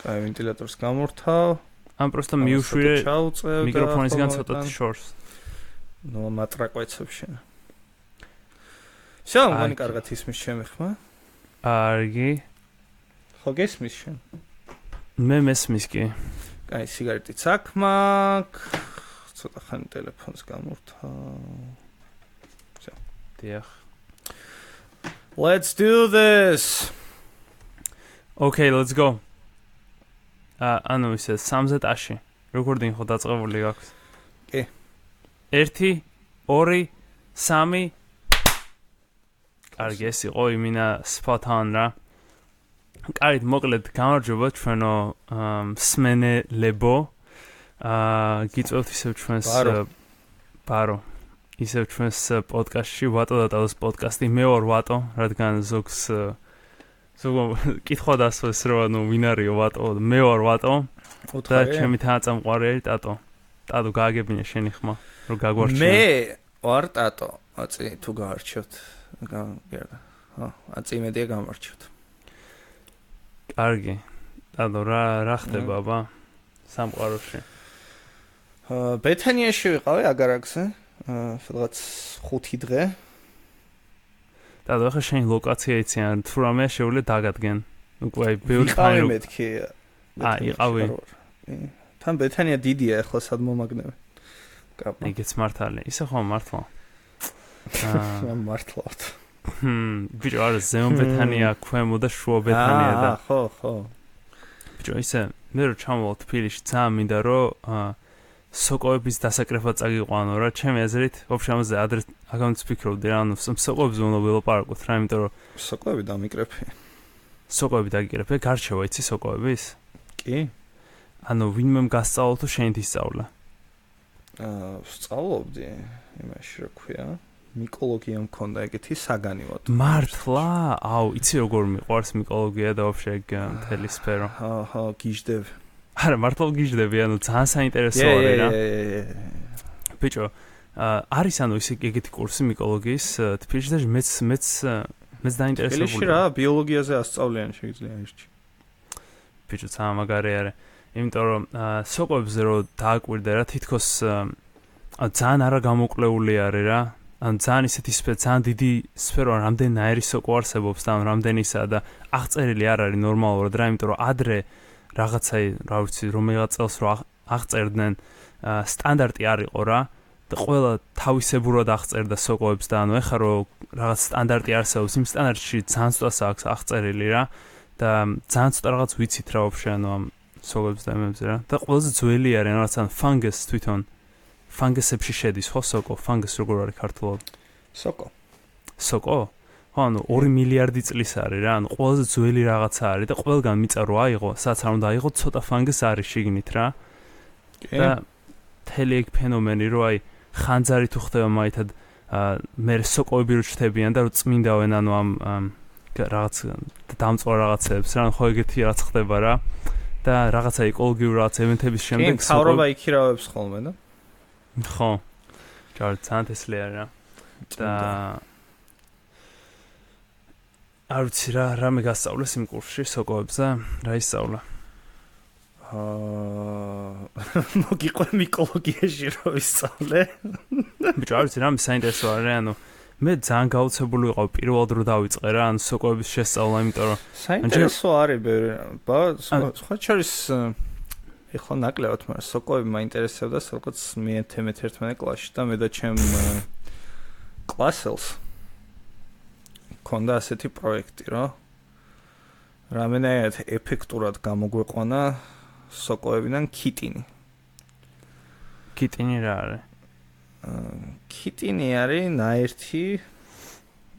კაი, ვენტილატორს გამორთავ. ამ პროსტა მიუშვირე მიკროფონისგან ცოტათი შორს. ნუ მატრაკვეცებ შენ. შენ მგონი კარგად ისმის ჩემი ხმა? კარგი. ხო გესმის შენ? მე მესმის კი. კაი, სიგარეტიც აქ მაქვს. ცოტა ხანი ტელეფონს გამორთავ. всё. დიახ. Let's do this. Okay, let's go. ანუ ისე 3-ში. როგორ დინხო დაწყებული გაქვს? კი. 1 2 3 კარგი, ეს იყო იმინა spot on რა. კარგი, მოკლედ გამარჯობა ჩვენო მსმენელებო. გიწევთ ისევ ჩვენს ბარო. ისევ ჩვენს პოდკასტში ვატო და ტატოს პოდკასტი. მე ვარ ვატო, რადგან ზოგს კითხვა დასვეს რომ ანუ ვინ არისო ვატო? მე ვარ ვატო. და ჩემი თანაწამყვარი არის ტატო. ტატო გააგებინე შენი ხმა, რომ გაგვარჩიო. მე ვარ ტატო. აწი თუ გაარჩიოთ. გერდა. აწი იმედია გამარჩიოთ. კარგი. ტატო რა ხდება აბა? სამყაროში. ბეთანიაში ვიყავი აგარაკზე. სადაც 5 დღე. ტატო, ახლა შენი ლოკაცია იცი ან თუ რამე შეუძლია დაგადგენ. უკვე ბევრი ხანი მეთქი. იყავი. თან ბეთანია დიდია ახლა სად მომაგნები. კაპა. ეგეც მართალი. ისე ხომ მართლა. მართლად. ბიჭო, არა ზემო ბეთანია, ქვემო და შუა ბეთანია და. ხო. ბიჭო, ისე მე რო ჩამოვალ თბილისში, ძალიან მინდა რომ სოკოების დასაკრეფად წაგიყვანო რა, ჩემი აზრით, ვაფშე ამაზე ადრე აგამც ფიქრობდი რა, ანუ სოკოებზე უნდა ველაპარაკოთ რა, იმიტომ რომ სოკოები დამიკრეფი. სოკოები დაგიკრეფე, გარჩევა იცი სოკოების? კი. ანუ ვინმე გასწავლა თუ შენ ისწავლა? ვსწავლობდი იმაში რა ქვია, მიკოლოგია მქონდა ეგეთი საგანი ვატო. მართლა? აუ, იცი როგორ მიყვარს მიკოლოგია და ვაფშე ეგ მთელი სფერო. ჰა, გიჟდები. არა, მართლა გიჟდები, ანუ ძალიან საინტერესო არის რა. ბიჭო, არის ანუ ისე ეგეთი კურსი მიკოლოგიის თბილისში და მეც დაინტერესებული. თბილისში რა, ბიოლოგიაზე ასწავლიან შეიძლება ისჩი. ბიჭო, ძალიან მაგარი არის. იმიტომ რომ სოკოებზე რო დააკვირდე რა, თითქოს ძალიან არა გამოკვლეული არის რა. ან ძალიან ისეთი სფერო, ძალიან დიდი სფერო, რამდენიერი სოკო არსებობს და რამდენისა და აღწერილი არ არის ნორმალურად რა, იმიტომ რომ ადრე რაღაცა, რა ვიცი, რომელიღაც წელს რო აღწერდნენ, სტანდარტი არ იყო რა და ყველა თავისებურად აღწერდა სოკოებს და ანუ ეხლა რო რაღაც სტანდარტი არსებობს, იმ სტანდარტში ძალიან ცოტას აქვს აღწერილი რა და ძალიან ცოტა რაღაც ვიცით რა ვაფშე ანუ ამ სოკოებს და იმებზე რა და ყველაზე ძველი არის რაღაც ან ფანგეს თვითონ ფანგესებში შედის ხო სოკო? ფანგეს როგორ არის ქართულად? სოკო. სოკო? ხო, ანუ 2 მილიარდი წლის არის რა, ანუ ყველაზე ძველი რაღაცა არის და ყველგან მიწა რო აიღო, სადაც არ უნდა აიღო, ცოტა ფანგეს არის შიგნით რა. და მთელი ეგ ფენომენი რო აი ხანძარი თუ ხდება მაგითად მე სოკოები რო ჩრდებიან და რო წმინდავენ ანუ ამ რაღაც დამწვარ რაღაცებს რა, ხო ეგეთი რაც ხდება რა. და რაღაცა ეკოლოგიური რაღაც ევენთების შემდეგ სოკოები თავრობა იქირავებს ხოლმე და ხო. ძალიან თესლი არის რა. და არ ვიცი რა მე გასწავლეს იმ კურსში სოკოებზე, რა ისწავლა? მოგიყვე მიკოლოგიაში რო ისწავლე. ბიჭო, არ ვიცი რა მე საინტერესო არის, ანუ მე ძალიან გაუცებული ვიყავ პირველად რო დავიწყე რა, ანუ სოკოების შესწავლა, იმიტომ რომ საინტერესო არის ბევრი. სხვა შორის ეხლა ნაკლებად, მაგრამ სოკოები მაინტერესებდა სადღაც მე-11 კლასში და მე და ჩემ კლასელს ქონდა ასეთი პროექტი, რომ რამენაირად ეფექტურად გამოგვეყვანა სოკოებიდან ქიტინი. ქიტინი რა არის? ქიტინი არის ნაერთი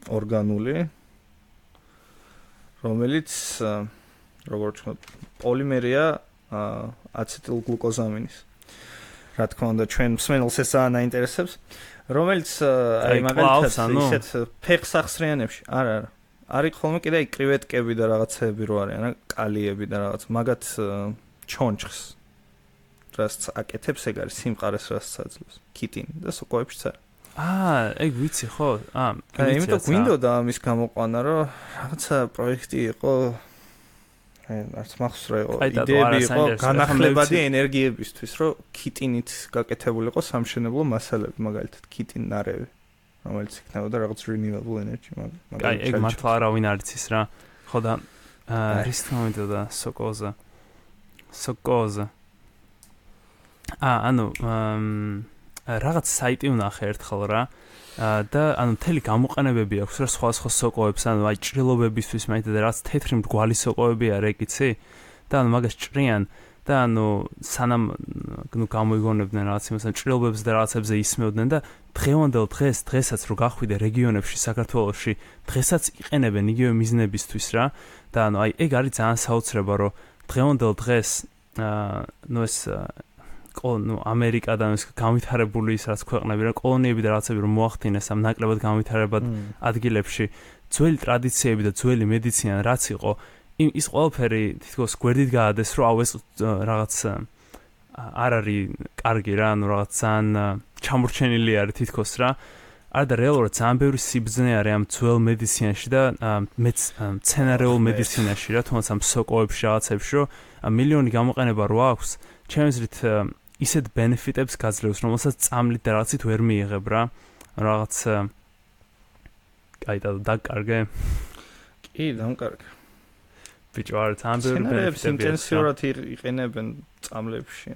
ორგანული, რომელიც როგორც ვთქვათ, პოლიმერია აცეტილგლუკოზამინის. რა თქმა უნდა, ჩვენ მსმენელს ეს ძალიან აინტერესებს, რომელიც აი მაგალითად ისეთ ფეხსახსრიანებში, არა, არის ხოლმე კიდე კრივეტკები და რაღაცეები რო არის, არა, კალიები და რაღაც, მაგათ ჩონჩხს რასაც აკეთებს, ეგ არის სიმყარეს რასაც აძლევს, ქიტინი და სოკოებშიც არის. ეგ ვიცი ხო? იმიტომ გვინდოდა ამის გამოყვანა, რომ რაღაცა პროექტი იყო არც მახსოვს რა იყო იდეები იყო განახლებადი ენერგიებისთვის რომ ქიტინით გაკეთებული იყო სამშენებლო მასალები მაგალითად ქიტინარევი რომელიც იქნებოდა რაღაც renewable energy აი ეგ მართლა არავინ არ იცის რა ხო და რის თქმა სოკოებზე ანუ რაღაც საიტი ვნახე ერთხელ რა და ანუ მთელი გამოყენებები აქვს რა სხვა სოკოებს ანუ აი ჭრილობებისთვის მაინდა და რაც თეთრი მრგვალი სოკოები არის ეკიცი და ანუ მაგას ჭრიან და ანუ სანამ ნუ გამოიგონებდნენ რაღაც იმას ან ჭრილობებს და რაღაცებზე ისმევდნენ და დღევანდელ დღესაც რო გახვიდე რეგიონებში საქართველოში დღესაც იყენებენ იგივე მიზნებისთვის რა და ანუ აი ეგ არის ძალიან საოცრება რომ დღევანდელ დღეს ნუ ეს ნუ ამერიკადან ეს განვითარებული ის რაც ქვეყნები რა კოლონიები და რაღაცები რომ მოახდინეს ამ ნაკლებად განვითარებად ადგილებში ძველი ტრადიციები და ძველი მედიცინა რაც იყო ის ყველაფერი თითქოს გვერდით გაადეს რომ ეს რაღაც არ არის კარგი რა ანუ რაღაც ძალიან ჩამორჩენილი არის თითქოს რა არა და რეალურად ძალიან ბევრი სიბრძნე არის ამ ძველ მედიცინაში და მცენარეულ მედიცინაში რა თუნდაც ამ სოკოებში რაღაცებში რომ მილიონი გამოყენება რო აქვს ჩემს აზრით ისეთ ბენეფიტებს გაძლევს რომელსაც წამლით და რაღაცით ვერ მიიღებ რა რაღაც კაი და დაკარგე კი დამკარგე ბიჭო არ ძალიან ბევრი ბენეფიტები ინტენსიურად იყენებენ წამლებში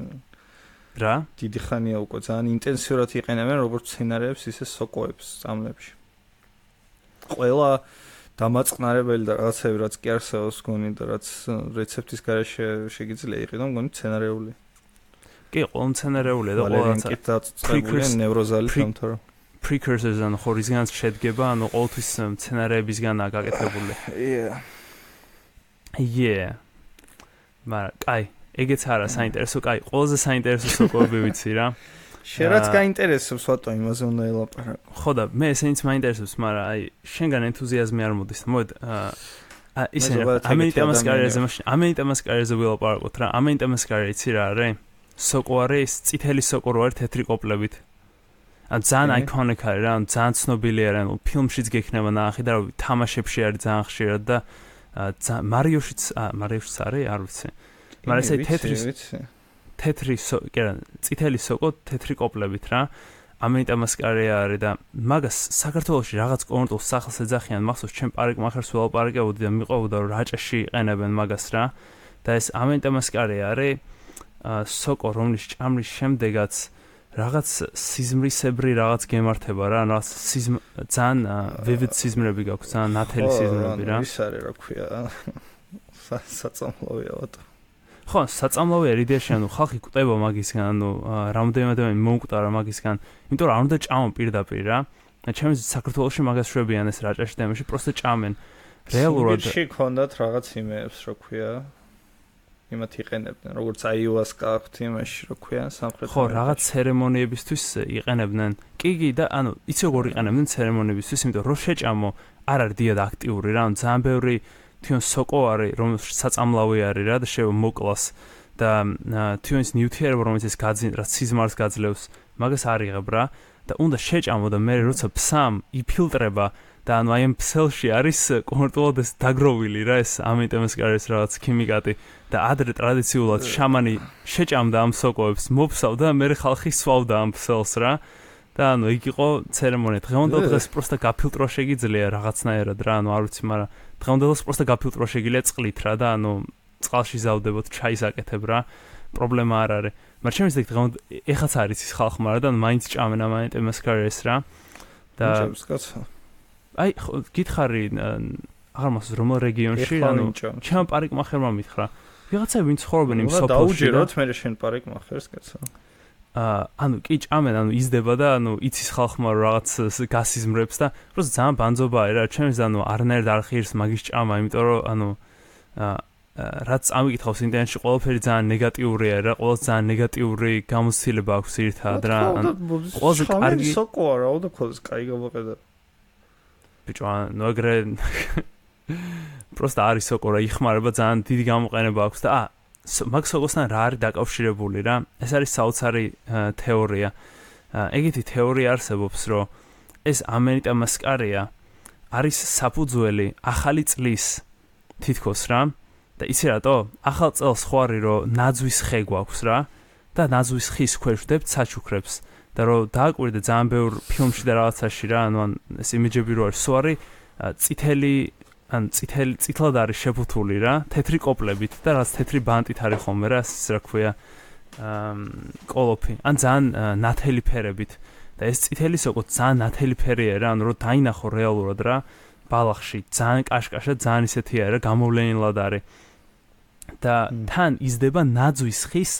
რა დიდი ხანია უკვე ძალიან ინტენსიურად იყენებენ როგორც სცენარებს ისე სოკოებს წამლებში ყველა დამაწყნარებელი და რაღაცები რაც კი არსებობს გონი და რაც რეცეპტის გარეშე შეგიძლია იყიდონ გონი სცენარეული კი ყველა სცენარეულია და ყველა წწყებული ნევროზალი თამთარო precursors ან ხორისგან შედგება ანუ ყოველთვის სცენარეებისგანაა გაკეთებული მაგრამ კაი ეგეც არა საინტერესო კაი ყველაზე საინტერესო სოკოები ვიცი რა შენაც გაინტერესებს ვატო იმაზე უნდა ელაპარაკო ხო და მე ესენიც მაინტერესებს მაგრამ აი შენგან ენთუზიაზმი არ მოდის მოდი ისე ამენიტამასკარეზე ვილაპარაკოთ რა ამენიტამასკარე იცი რა არის სოკო არის წითელი სოკო რო არის თეთრი კოპლებით ან ძალიან აიკონიკ არის რა ძალიან ცნობილი არის ანუ ფილმშიც გექნება ნახი და თამაშებში არის ძალიან ხშირად და მარიოშიც არის არ ვიცი მაგრამ ესე თეთრი წითელი სოკო თეთრი კოპლებით რა ამენიტამასკარე არის და მაგას საქართველოში რაღაც კონტროლს სახელს ეძახიან მახსოვს ჩემ პარიკმახერს ველაპარაკებოდი და მიყვებოდა რომ რაჭაში იყენებენ მაგას რა და ეს ამენიტამასკარე არის სოკო რომლის ჭამრის შემდეგაც რაღაც სიზმრისებრი რაღაც გემართება რა რაღაც ძალიან ვივიდ სიზმრები გაქვს ძალიან ნათელი სიზმრები რა ის არის რა ქვია საწამლოვია ვატო ხო საწამლოვია იდეაში ანუ ხალხი კვდება მაგისგან ანუ რამდენადმე მომკვდარა მაგისგან იმიტომ რომ არ უნდა ჭამონ პირდაპირ რა ჩემს საქართველოში მაგას შვებიან ეს რაჭაში და იმაში პროსტა ჭამენ რეალურად სულ ქონდათ რაღაც იმეებს რა ქვია იმათ იყენებდნენ როგორც აიუასკა აქვთ იმაში რა ქვია სამხრეთ ხო რაღაც ცერემონიებისთვის იყენებდნენ კი და ანუ იცი როგორ იყენებდნენ ცერემონიებისთვის იმიტომ რომ შეჭამო არ არის დიად აქტიური რა ანუ ძალიან ბევრი თვითონ სოკო არის რომელიც საწამლავი არის რა და შემოკლას და თვითონ ის ნიუტრიენტები რომელიც ეს რაც სიზმარს გაძლევს მაგას არ იღებ რა და უნდა შეჭამო და მე როცა ფსამ იფილტრება და ანუ აი ამ ფსელში არის კონტროლად ეს დაგროვილი რა ეს ამენტემასკარის რაღაც ქიმიკატი და ადრე ტრადიციულად შამანი შეჭამდა ამ სოკოებს მოფსავდა და მე ხალხი სვავდა ამ ფსელს რა და ანუ იქ იყო ცერემონია დღევანდელ დღეს პროსტა გაფილტრვა შეგიძლია რაღაცნაირად რა ანუ არ ვიცი მაგრამ დღევანდელს პროსტა გაფილტრვა შეგიძლია წყლით რა და ანუ წყალში ზავდებოდ ჩაის აკეთებ რა პრობლემა არ არის მაგრამ ჩემს დღევანდელ ეხაც არის ის ხალხმა რა და მაინც ჭამენ ამ ამენტემასკარს რა და აი გითხარი აღარ მახსოვს რომელ რეგიონში ანუ ჩემ პარიკმახერმა მითხრა ვიღაცები ვინც ცხოვრობენ იმ სოფელში დაუჯეროთ მე შენ პარიკმახერს კაცო ანუ კი ჭამენ ანუ იზდება და ანუ იცის ხალხმა რაღაც გასიზმრებს და პროსტ ძალიან ბანძობა არის რა ჩემს ანუ არნაირად არ ხირს მაგის ჭამა იმიტომ რომ ანუ რაც ამიკითხავს ინტერნეტში ყველაფერი ძალიან ნეგატიური არის რა ყველას ძალიან ნეგატიური გამოცდილება აქვს ერთად რა ანუ ყველაზე კარგი სოკოა რა უნდა ქოს კაი გავაყედა ბიჭო ნუ ეგრე პროსტ არის სოკო რა იხმარება ძალიან დიდი გამოყენება აქვს და მაგ სოკოსთან რა არის დაკავშირებული რა ეს არის საოცარი თეორია ეგეთი თეორია არსებობს რომ ეს ამენტამასკარია არის საფუძველი ახალი წლის თითქოს რა და იცი რატო? ახალ წელს ხوارი რომ ნაძვის ხე გვაქვს რა და ნაძვის ხის ქვეშ ვდებთ საჩუქრებს და რომ დააკვირდე ძალიან ბევრ ფილმში და რაღაცაში რა, ანუ ეს იმიჯები რო არის სვარი წითელი ან წითლად არის შეფუთული რა, თეთრი კოპლებით და რაღაც თეთრი ბანტით არის ხოლმე რა, ის რა ქვია კოლოფი, ან ძალიან ნათელი ფერებით და ეს წითელი სოკო ძალიან ნათელი ფერია რა, ანუ რომ დაინახო რეალურად რა, ბალახში ძალიან კაშკაშა, ძალიან ისეთია რა, გამოვლენილად არის და თან იზრდება ნაძვის ხის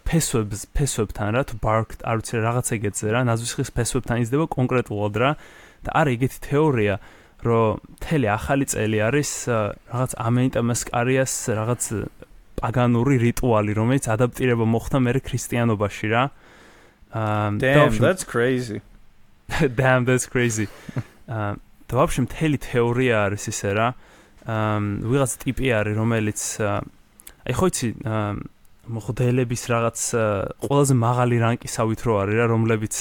ფესვებთან რა, თუ bark არ ვიცი რაღაცა ეგეთზე რა, ნაძვის ხის ფესვებთან იზრდება კონკრეტულად რა და არის ეგეთი თეორია რომ მთელი ახალი წელი არის რაღაც ამენტამასკარიას რაღაც პაგანური რიტუალი, რომელიც ადაპტირება მოხდა მერე ქრისტიანობაში რა. Damn, that's crazy. Damn, that's crazy. და ვაფშე მთელი თეორია არის ისე რა. ვიღაც ტიპი არის, რომელიც აი ხო იცი მოხდელების რაღაც ყველაზე მაღალი რანკისავით რო არის რა, რომლებიც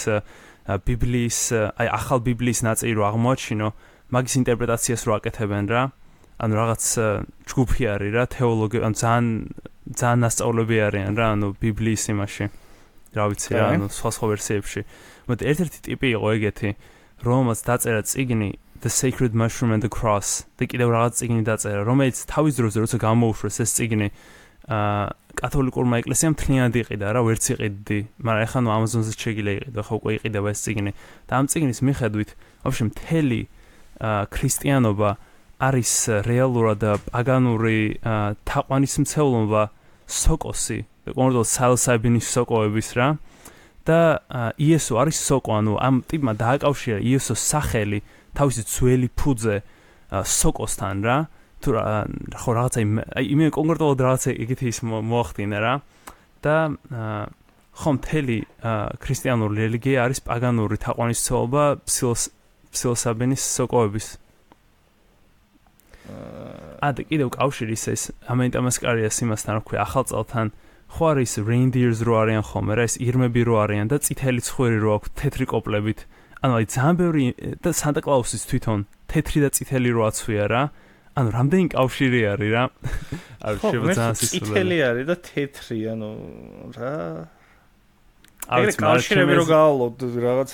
ბიბლიის, აი ახალ ბიბლიის ნაწილი რო აღმოაჩინო, მაგის ინტერპრეტაციას რო აკეთებენ რა. ანუ რაღაც ჯგუფი არის რა, თეოლოგი, ანუ ძალიან მასწავლებლები არიან რა, ანუ ბიბლიის იმაში. რა ვიცი რა, ანუ სხვა ვერსიებში. მოდი ერთ-ერთი ტიპი იყო ეგეთი, რომელმაც დაწერა წიგნი The Sacred Mushroom and the Cross და კიდევ რაღაც წიგნი დაწერა, რომელიც თავის დროზე როცა გამოუშვეს ეს წიგნი კათოლიკურმა ეკლესიამ მთლიანად იყიდა რა, ვერც იყიდი, მაგრამ ეხლა ნუ Amazon-ზე შეგიძლია იყიდო, ხო უკვე იყიდება ეს წიგნი. და ამ წიგნის მიხედვით, ვაფშე მთელი ქრისტიანობა არის რეალურად პაგანური თაყვანისმცემლობა სოკოსი, კონკრეტულად სალსაბინის სოკოების რა. და იესო არის სოკო, ანუ ამ ტიპმა დააკავშირა იესოს სახელი თავისი ძველი ფუძე სოკოსთან რა. თუ ხო რაღაცა იმე კონკრეტულად რაღაცა ეგეთი ის მოახდინა რა. და ხო მთელი ქრისტიანული რელიგია არის პაგანური თაყვანისმცემლობა ფსილოსაბენის სოკოების. და კიდევ კავშირი ის ამენტამასკარიას იმასთან რა ქვია ახალ წელთან ხო არის reindeers რო არიან ხოლმე რა, ეს ირმები რო არიან და წითელი ცხვირი რო აქვს თეთრი კოპლებით. ანუ აი ძალიან ბევრი და სანტა კლაუსის თვითონ თეთრი და წითელი რო აცვია რა. ანუ რამდენი კავშირი არის რა. არ შეიძლება ძალიან სისულელი. წითელი არის და თეთრი, ანუ რა. ეგრე კავშირები რო გაავლოთ რაღაც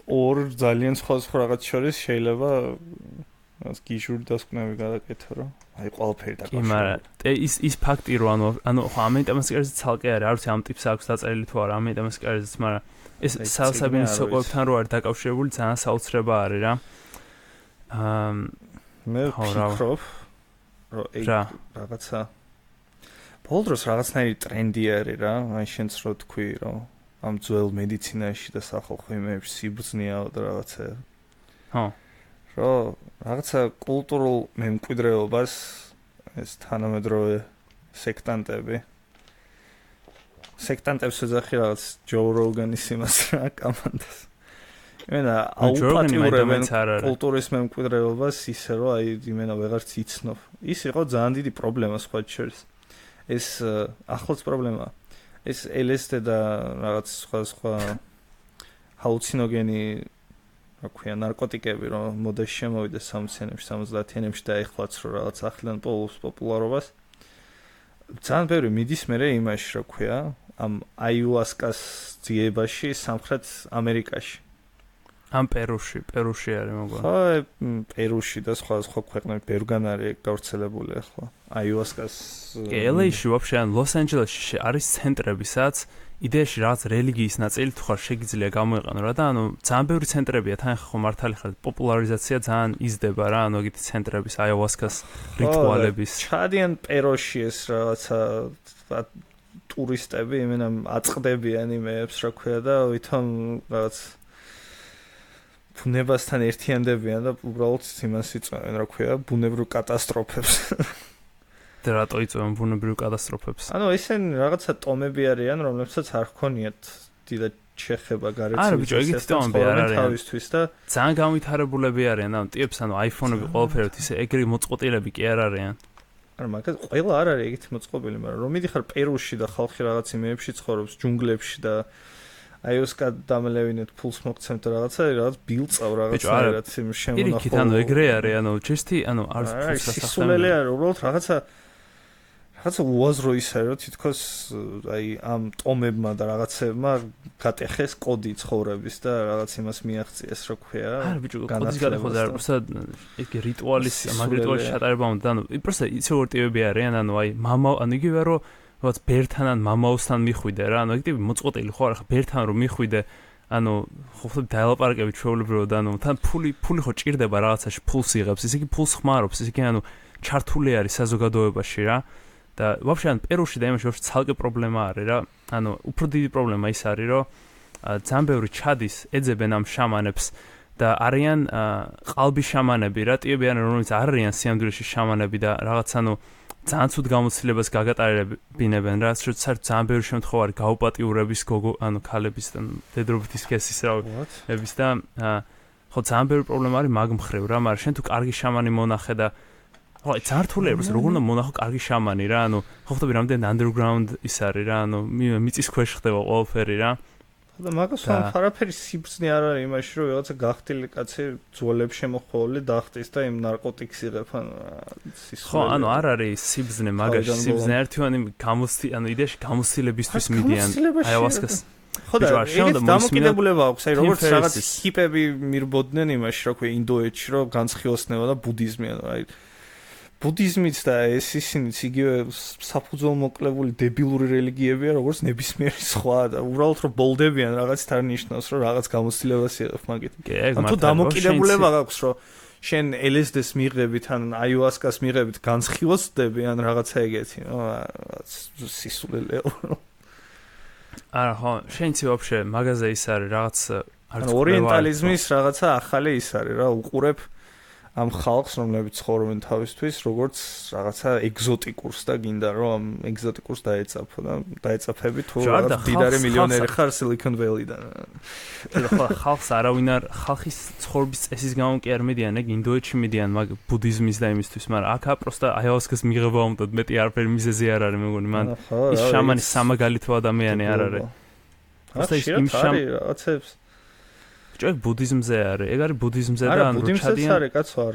ორ ძალიან სხვა რაღაც შორის შეიძლება ას გიჟური დასკვნები გადაკეთო რა. აი ყველაფერი დაკავშირებული. კი, მაგრამ ის ფაქტი რომ ანუ ხო ამენტამასკარიზე ცალკე არის, არ ვიცი ამ ტიპს აქვს დაწერილი თუ არა ამენტამასკარიზეც, მაგრამ ეს სალსაბინის სოკოებთან რო არის დაკავშირებული ძალიან საოცრება არის რა. მე ვფიქრობ რომ ეგ რაღაცა ბოლდროს რაღაცნაირი ტრენდი არის რა, აი შენც რო თქვი რომ ამ ძველ მედიცინაში და სახალხო იმებში სიბრძნეა და რაღაცა. ხო. რომ რაღაცა კულტურულ მემკვიდრეობას ეს თანამედროვე სექტანტებს ეძახი რაღაც ჯო როგანის იმას რა კამანდას. იმენა აუპატიურებენ კულტურის მემკვიდრეობას ისე რომ აი იმენა ვეღარც იცნობ. ის იყო ძალიან დიდი პრობლემა სხვა შორის. ეს ახლაც პრობლემაა. ეს LSD და რაღაც სხვა ჰალუცინოგენი რა ქვია ნარკოტიკები რომ მოდაში შემოვიდა 60-იანებში, 70-იანებში და ეხლაც რომ რაღაც ახლიდან პოპულარობას. ძალიან ბევრი მიდის მერე იმაში რა ქვია ამ აიუასკას ძიებაში სამხრეთ ამერიკაში. ამ პერუში არის მოგონა. ხო, პერუში და სხვა ქვეყნებში ბევრგან არის გავრცელებული ახლა. აიუასკას LA-ში ვაფშე ან ლოს-ანჯელესში არის ცენტრები, სადაც იდეაში რაღაც რელიგიის ნაწილი თუ ხარ შეგიძლია გამოიყენო რა და ანუ ძალიან ბევრი ცენტრებია, თან ხო მართალი ხარ, პოპულარიზაცია ძალიან იზრდება რა, ანუ ეგეთი ცენტრების აიუასკას რიტუალების. ჩადიან პეროში ეს რაღაცა ტურისტები, იმენა აწყდებიან იმეებს რა ქვია და ვითომ რაღაც ბუნებასთან ერთიანდებიან და უბრალოდ იმას იწვევენ რა ქვია, ბუნებრივ კატასტროფებს. და რატო იწვევენ ბუნებრივ კატასტროფებს? ანუ ესენი რაღაცა ტომები არიან, რომლებსაც არ ჰქონიათ დიდად შეხება გარეთ. არა ბიჭო, ეგეთი ტომები არ არიან თავისთვის და ძალიან განვითარებულები არიან, ანუ ტიპს ანუ iPhone-ები ყველაფერად ისე ეგრე მოწყობილები კი არ არიან. არა, მაგას ყველა არ არის ეგეთი მოწყობილი, მაგრამ რომ მიდიხარ პერუში და ხალხი რაღაც იმეებში ცხოვრობს, ჯუნგლებში და აიოსკა დამლევინეთ ფულს მოგცემთ რაღაცა, რაღაც ბილწავ რაღაცა იმ შემონახულ. იქით ანუ ეგრე არის, ანუ ჯესტი, ანუ არ სისულელი არის, უბრალოდ რაღაცა რაც უაზრო ის არის, რომ თითქოს აი ამ ტომებმა და რაღაცებმა გატეხეს კოდი ცხოვრების და რაღაც იმას მიაღწიეს, რა ქვია. არა, ბიჭო, კოდის გადახოზე არ პროსტა ეგ რიტუალის, მაგ რიტუალის ჩატარება უნდა, ანუ პროსტა იცი როგორ ტიპები არიან, ანუ აი მამა, ანუ იგივე რომ რაღაც ბერთან ან მამაოსთან მიხვიდე რა, ანუ ეგ ტიპი მოწყოტილი ხო არა, ბერთან რომ მიხვიდე, ანუ ხო ხდება დაელაპარაკები ჩვეულებრივად, ანუ თან ფული ხო ჭირდება რაღაცაში, ფულს იღებს, ისე კი ფულს ხმარობს, ისე კი ანუ ჩართული არის საზოგადოებაში რა. და ვაფშე ან პერუში და იმაში ცალკე პრობლემა არის რა. ანუ უფრო დიდი პრობლემა ის არის, რომ ძალიან ბევრი ჩადის, ეძებენ ამ შამანებს და არიან ყალბი შამანები რა, ტიპები არიან, რომელიც არ არიან სიამდვილეში შამანები და რაღაც ანუ ძალიან ცუდ გამოცდილებას გაგატარებინებენ რა, ძალიან ბევრი შემთხვევა არის გაუპატიურების გოგო, ანუ ქალების და დედრობითის სქესის რავების და ხო ძალიან ბევრი პრობლემა არის მაგ მხრივ რა, მაგრამ შენ თუ კარგი შამანი მონახე და ხო ძართულებს როგორ უნდა მონახო კარგი შამანი რა, ანუ ხო ხტები რამდენი underground ის არის რა, ანუ მიწის ქვეშ ხდება ყველაფერი რა. და მაგას არაფერი სიბრძნე არ არის იმაში, რომ რაღაცა გახტილი კაცი ძველებს შემოხვეული დახტის და იმ ნარკოტიკს იღებ, ხო, ანუ არ არის სიბრძნე მაგაში, სიბრძნე ერთივანი ანუ იდეაში გამოცდილებისთვის მიდიან აიავასკას. ხო და ეგეთ დამოკიდებულება აქვს, აი როგორც რაღაც ჰიპები მირბოდნენ იმაში, რა ქვია ინდოეთში, რომ განსხიოსნება და ბუდიზმი, აი ბუდიზმიც და ეს ისინიც იგივე საფუძველ მოკლებული დებილური რელიგიებია, როგორც ნებისმიერი სხვა და უბრალოდ რომ ბოლდებიან რაღაცით არ ნიშნავს, რომ რაღაც გამოცდილებას იღებ მაგით. ანუ თუ დამოკიდებულება გაქვს, რომ შენ LSD-ს მიღებით ან აიავასკას მიღებით განსხიოსდები ან რაღაცა ეგეთი, სისულელეო. არა, ხო, შენ იცი ვაფშე მაგაზე ის არის რაღაც ანუ ორიენტალიზმის რაღაცა ახალი ის არის რა, უყურებ ამ ხალხს, რომლებიც ცხოვრობენ თავისთვის, როგორც რაღაცა ეგზოტიკურს და გინდა რომ ამ ეგზოტიკურს დაეწაფო და დაეწაფები თუ რაღაც დიდარი მილიონერი ხარ Silicon Valley-დან. ხო, ხალხს არავინ არ ხალხის ცხოვრების წესის გამო კი არ მედიან, ეგ ინდოეთში მედიან მაგ ბუდიზმის და იმისთვის, მაგრამ აქა პროსტა აიავასკას მიღება უნდა მეტი არაფერი მიზეზი არ არის მეგონი, მან ის შამანის სამაგალითო ადამიანი არ არის. პროსტა იმ რაღაცებს ეგ ბუდიზმზე არის, ეგ არის ბუდიზმზე და ანუ ჩადიან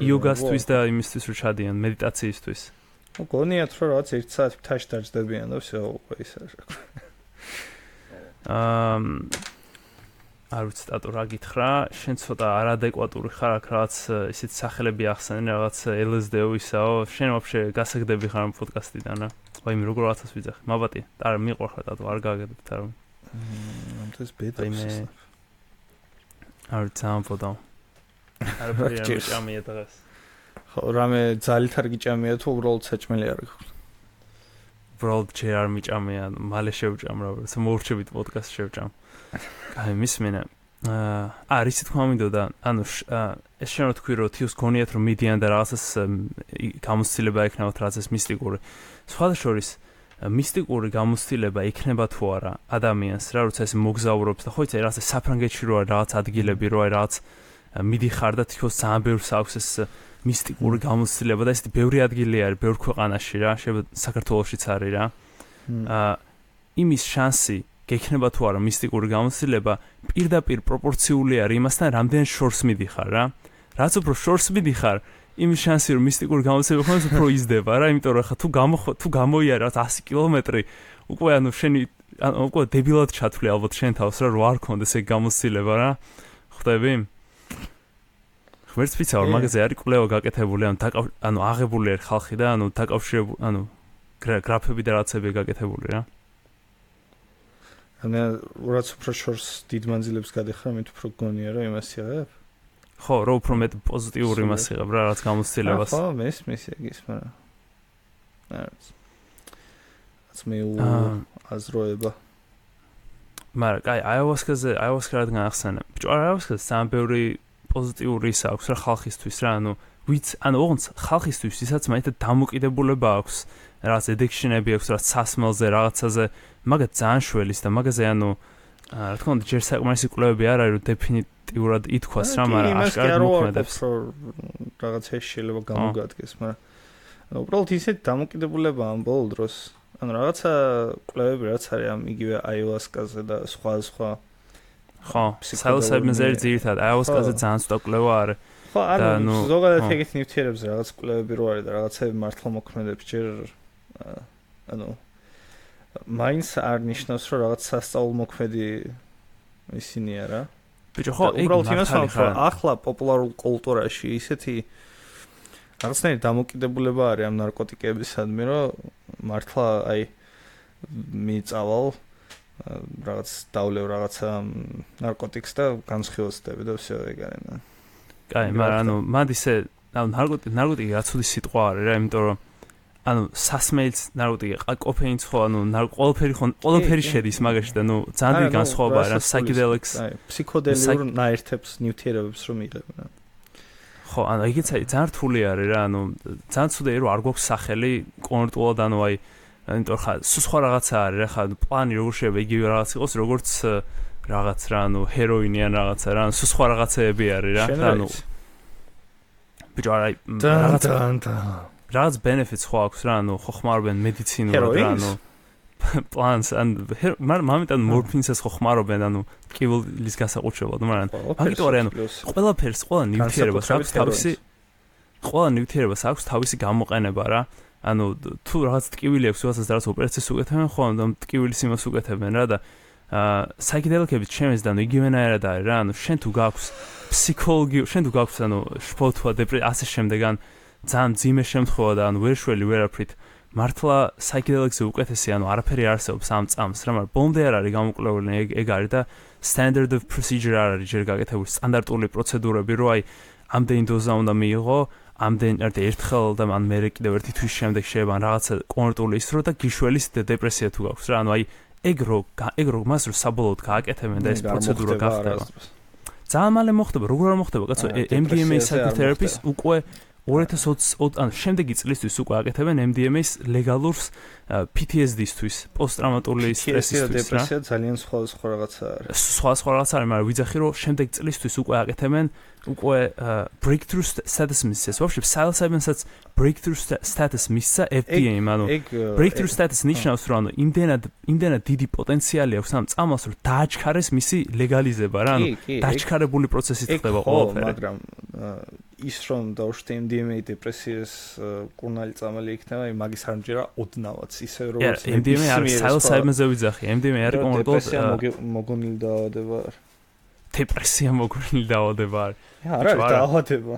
იოგასთვის და იმისთვის რომ ჩადიან მედიტაციისთვის. გონიათ რომ რაღაც 1 საათი თაში დაждდებიან და всё, ის არის. არ ვიცი ტატო რა გითხრა, შენ ცოტა არადეკვატური ხარ, აქ რაღაც ისეთ სახელები ახსენენ, რაღაც LSD-ო ისაო, შენ ვაფშე გასაგდები ხარ ამ პოდკასტიდან რა. ვაიმე როგორ რაღაცას ვიძახი, მაბატი, არა მიყვარხარ ტატო, არ გააგებთ არა. ეს ბედროს არ წამფოდა. არ პრიამია დღეს. ხო, რამე ძალით არ გიჭამია თუ უბრალოდ საჭმელი არ გაქვს. უბრალოდ ჯერ არ მიჭამია, მალე შევჭამ რა, მოურჩებით პოდკასტს შევჭამ. აი, მისმენა. ისე თქვა მინდოდა, ანუ ეს შენ რო თქვი რომ თავს გონიათ რომ მიდიან და რაღაცას გამოცდილება ექნებათ რაღაცას მისტიკური. სხვადასხვა მისტიკური გამოცდილება იქნება თუ არა ადამიანს რა, როცა ეს მოგზაურობს და ხო იცი რაღაცა საფრანგეთში რო რაღაც ადგილები რო რაღაც მიდიხარ და თქოს ძალიან ბევრს აქვს ეს მისტიკური გამოცდილება და ესეთი ბევრი ადგილი არის ბევრ ქვეყანაში რა, საქართველოშიც არის რა. იმის შანსი გექნება თუ არა მისტიკური გამოცდილება პირდაპირ პროპორციული არის იმასთან, რამდენ შორს მიდიხარ რა. რაც უფრო შორს მიდიხარ, იმის შანსი რომ მისტიკური გამოცდილება ხომ უფრო იზრდება რა, იმიტომ რომ ხა თუ გამოიარე 100 კილომეტრი, უკვე ანუ შენი უკვე დებილად ჩათვლი ალბათ შენ თავს რა, რო არ კონდეს ეგ გამოცდილება რა. ხვდები? ხმერც ფიცაურ მაგაზე არის კვლევა გაკეთებული, ანუ აღებული არის ხალხი და ანუ დაკავშირებული, ანუ გრაფები და რაღაცები გაკეთებული რა. ანუ რაც უფრო შორს დიდ მანძილებს გადეხარ, მით უფრო გონია რომ იმას იღებ. ხო, რო უფრო მეტ პოზიტიური იმას იღებ რა, რაც გამოცდილებას. ხო, მესმის ეგის, მაგრამ რაც მე აზროება. მაგრამ კაი, აიავასკაზე რადგან ახსენე. ბიჭო, აიავასკაზე ძალიან ბევრი პოზიტიური ის აქვს რა ხალხისთვის რა, ანუ ოღონდ ხალხისთვის ისაც მაინც დამოკიდებულება აქვს, რაღაც addiction-ები აქვს, რაღაც სასმელზე, რაღაცაზე, მაგათ ძალიან შველის და მაგაზე ანუ რა თქმა უნდა ჯერ საკმარისი კვლევები არ არის რომ დეფინიტიურად ითქვას რა, მაგრამ აშკარად მოქმედებს. რაღაცა შეიძლება გამოგადგეს, მაგრამ უბრალოდ ისეთ დამოკიდებულება ამ ბოლო დროს, ანუ რაღაცა კვლევები რაც არის ამ იგივე აიავასკაზე და სხვა ხო, psilocybinზე ძირითადად აიავასკაზე ძალიან ცუდა კვლევა არის. ხო, ანუ ზოგადად ეგეთ ნივთიერებზე რაღაც კვლევები რო არის და რაღაცები მართლა მოქმედებს ჯერ ანუ მაინც არ ნიშნავს რომ რაღაც სასწავლო მოქმედი ისინი არა. ბიჭო, ხო, უბრალოდ იმას ვამბობ, ახლა პოპულარულ კულტურაში ისეთი რაღაცნაირი დამოკიდებულება არის ამ ნარკოტიკებისადმი, რომ მართლა აი მიწავალ რაღაც დავლევ რაღაცა ნარკოტიკს და განსხვავდება და всё ეგ არის. კაი, მაგრამ ანუ მანდ ისე ნარკოტიკი რა ცუდი სიტყვა არის რა, იმიტომ რომ ანუ სასმელს ნარკოტიკი, კოფეინს ხო, ანუ ყველაფერი შედის მაგაში და ნუ ძალიან დიდი განსხვავებაა რა psychedelics, ფსიქოდელიკურ ნაერთებს, ნიუთიერებებს რომ იღებენ. ხო, ანუ ეგეც ძალიან რთული არის რა, ანუ ძალიან ცუდია რომ არ გვაქვს სახელი კონკრეტულად, ანუ აი იმიტომ ხა სხვა რაღაცა არის რა, ხა პლანი როგორ შეიძლება იგივე რაღაც იყოს, როგორც რაღაც რა, ანუ ჰეროინი ან რაღაცა რა, ანუ სხვა რაღაცეები არის რა, ანუ ბიჭო აი რაღაც benefits ხო აქვს რა, ანუ ხო ხმარობენ მედიცინურად რა, ანუ პლანს ან მომენტად მორფინსაც ხო ხმარობენ, ანუ ტკივილის გასაყუჩებლად, მაგრამ მაგიტო არის, ანუ ყველა ნიუთიერებას აქვს თავისი გამოყენება რა. ანუ თუ რაღაც ტკივილი აქვს, ვიღაცას რაღაც ოპერაციას უკეთებენ, ხო, ანუ ტკივილის იმას უკეთებენ რა და psychedelicების ჩემს და ანუ იგივენაირად არის რა, ანუ შენ თუ გაქვს ფსიქოლოგი, შენ თუ გაქვს ანუ შფოთვა, დეპრესია, ასე შემდეგ, ან ძალიან ძიმე შემთხვევა და ანუ ვერშველი ვერაფრით მართლა psychedelics-ზე უკეთესი, ანუ არაფერი არსებობს ამ წამს რა, მაგრამ ბოლომდე არ არის გამოკლებული, ეგ არის და standard of procedure არ არის ჯერ გაკეთებული სტანდარტული პროცედურები, რომ აი ამდენი დოზა უნდა მიიღო, ამდენ ერთხელ და ან მერე კიდევ ერთი თვის შემდეგ შეიძლება რაღაცა კონკრეტული ის რო და გიშველის დეპრესია თუ გაქვს რა, ანუ აი ეგ რო მას რო საბოლოოდ გააკეთებენ და ეს პროცედურა გახდება. ძალიან მალე მოხდება, როგორ არ მოხდება, კაცო, MDMA psychotherapy-ს უკვე 2020 ან შემდეგი წლისთვის უკვე აკეთებენ MDMA-ს ლეგალურს PTSD-ისთვის, პოსტტრაუმატული სტრესისთვის რა. დეპრესია ძალიან სხვა რაღაცა არის. სხვა რაღაცა არის, მაგრამ ვიძახი რომ შემდეგი წლისთვის უკვე აკეთებენ უკვე breakthrough status მისცეს. ვაფშე psilocybin-საც breakthrough status მისცა FDA-მ, ანუ breakthrough status ნიშნავს რომ ანუ იმდენად დიდი პოტენციალი აქვს ამ წამალს, რომ დააჩქარეს მისი ლეგალიზება რა, ანუ დაჩქარებული პროცესით ხდება ყველაფერი. მაგრამ ის რომ დაუშვით MDMA დეპრესიას მკურნალი წამალი იქნება, მაგის არ მჯერა ოდნავაც ისე როგორც MDMA არის psilocybin-ზე ვიძახი, MDMA არის კონკრეტულად მოგონილი დაავადება არის. დეპრესია მოგონილი დაავადება არის. არა, დაავადება.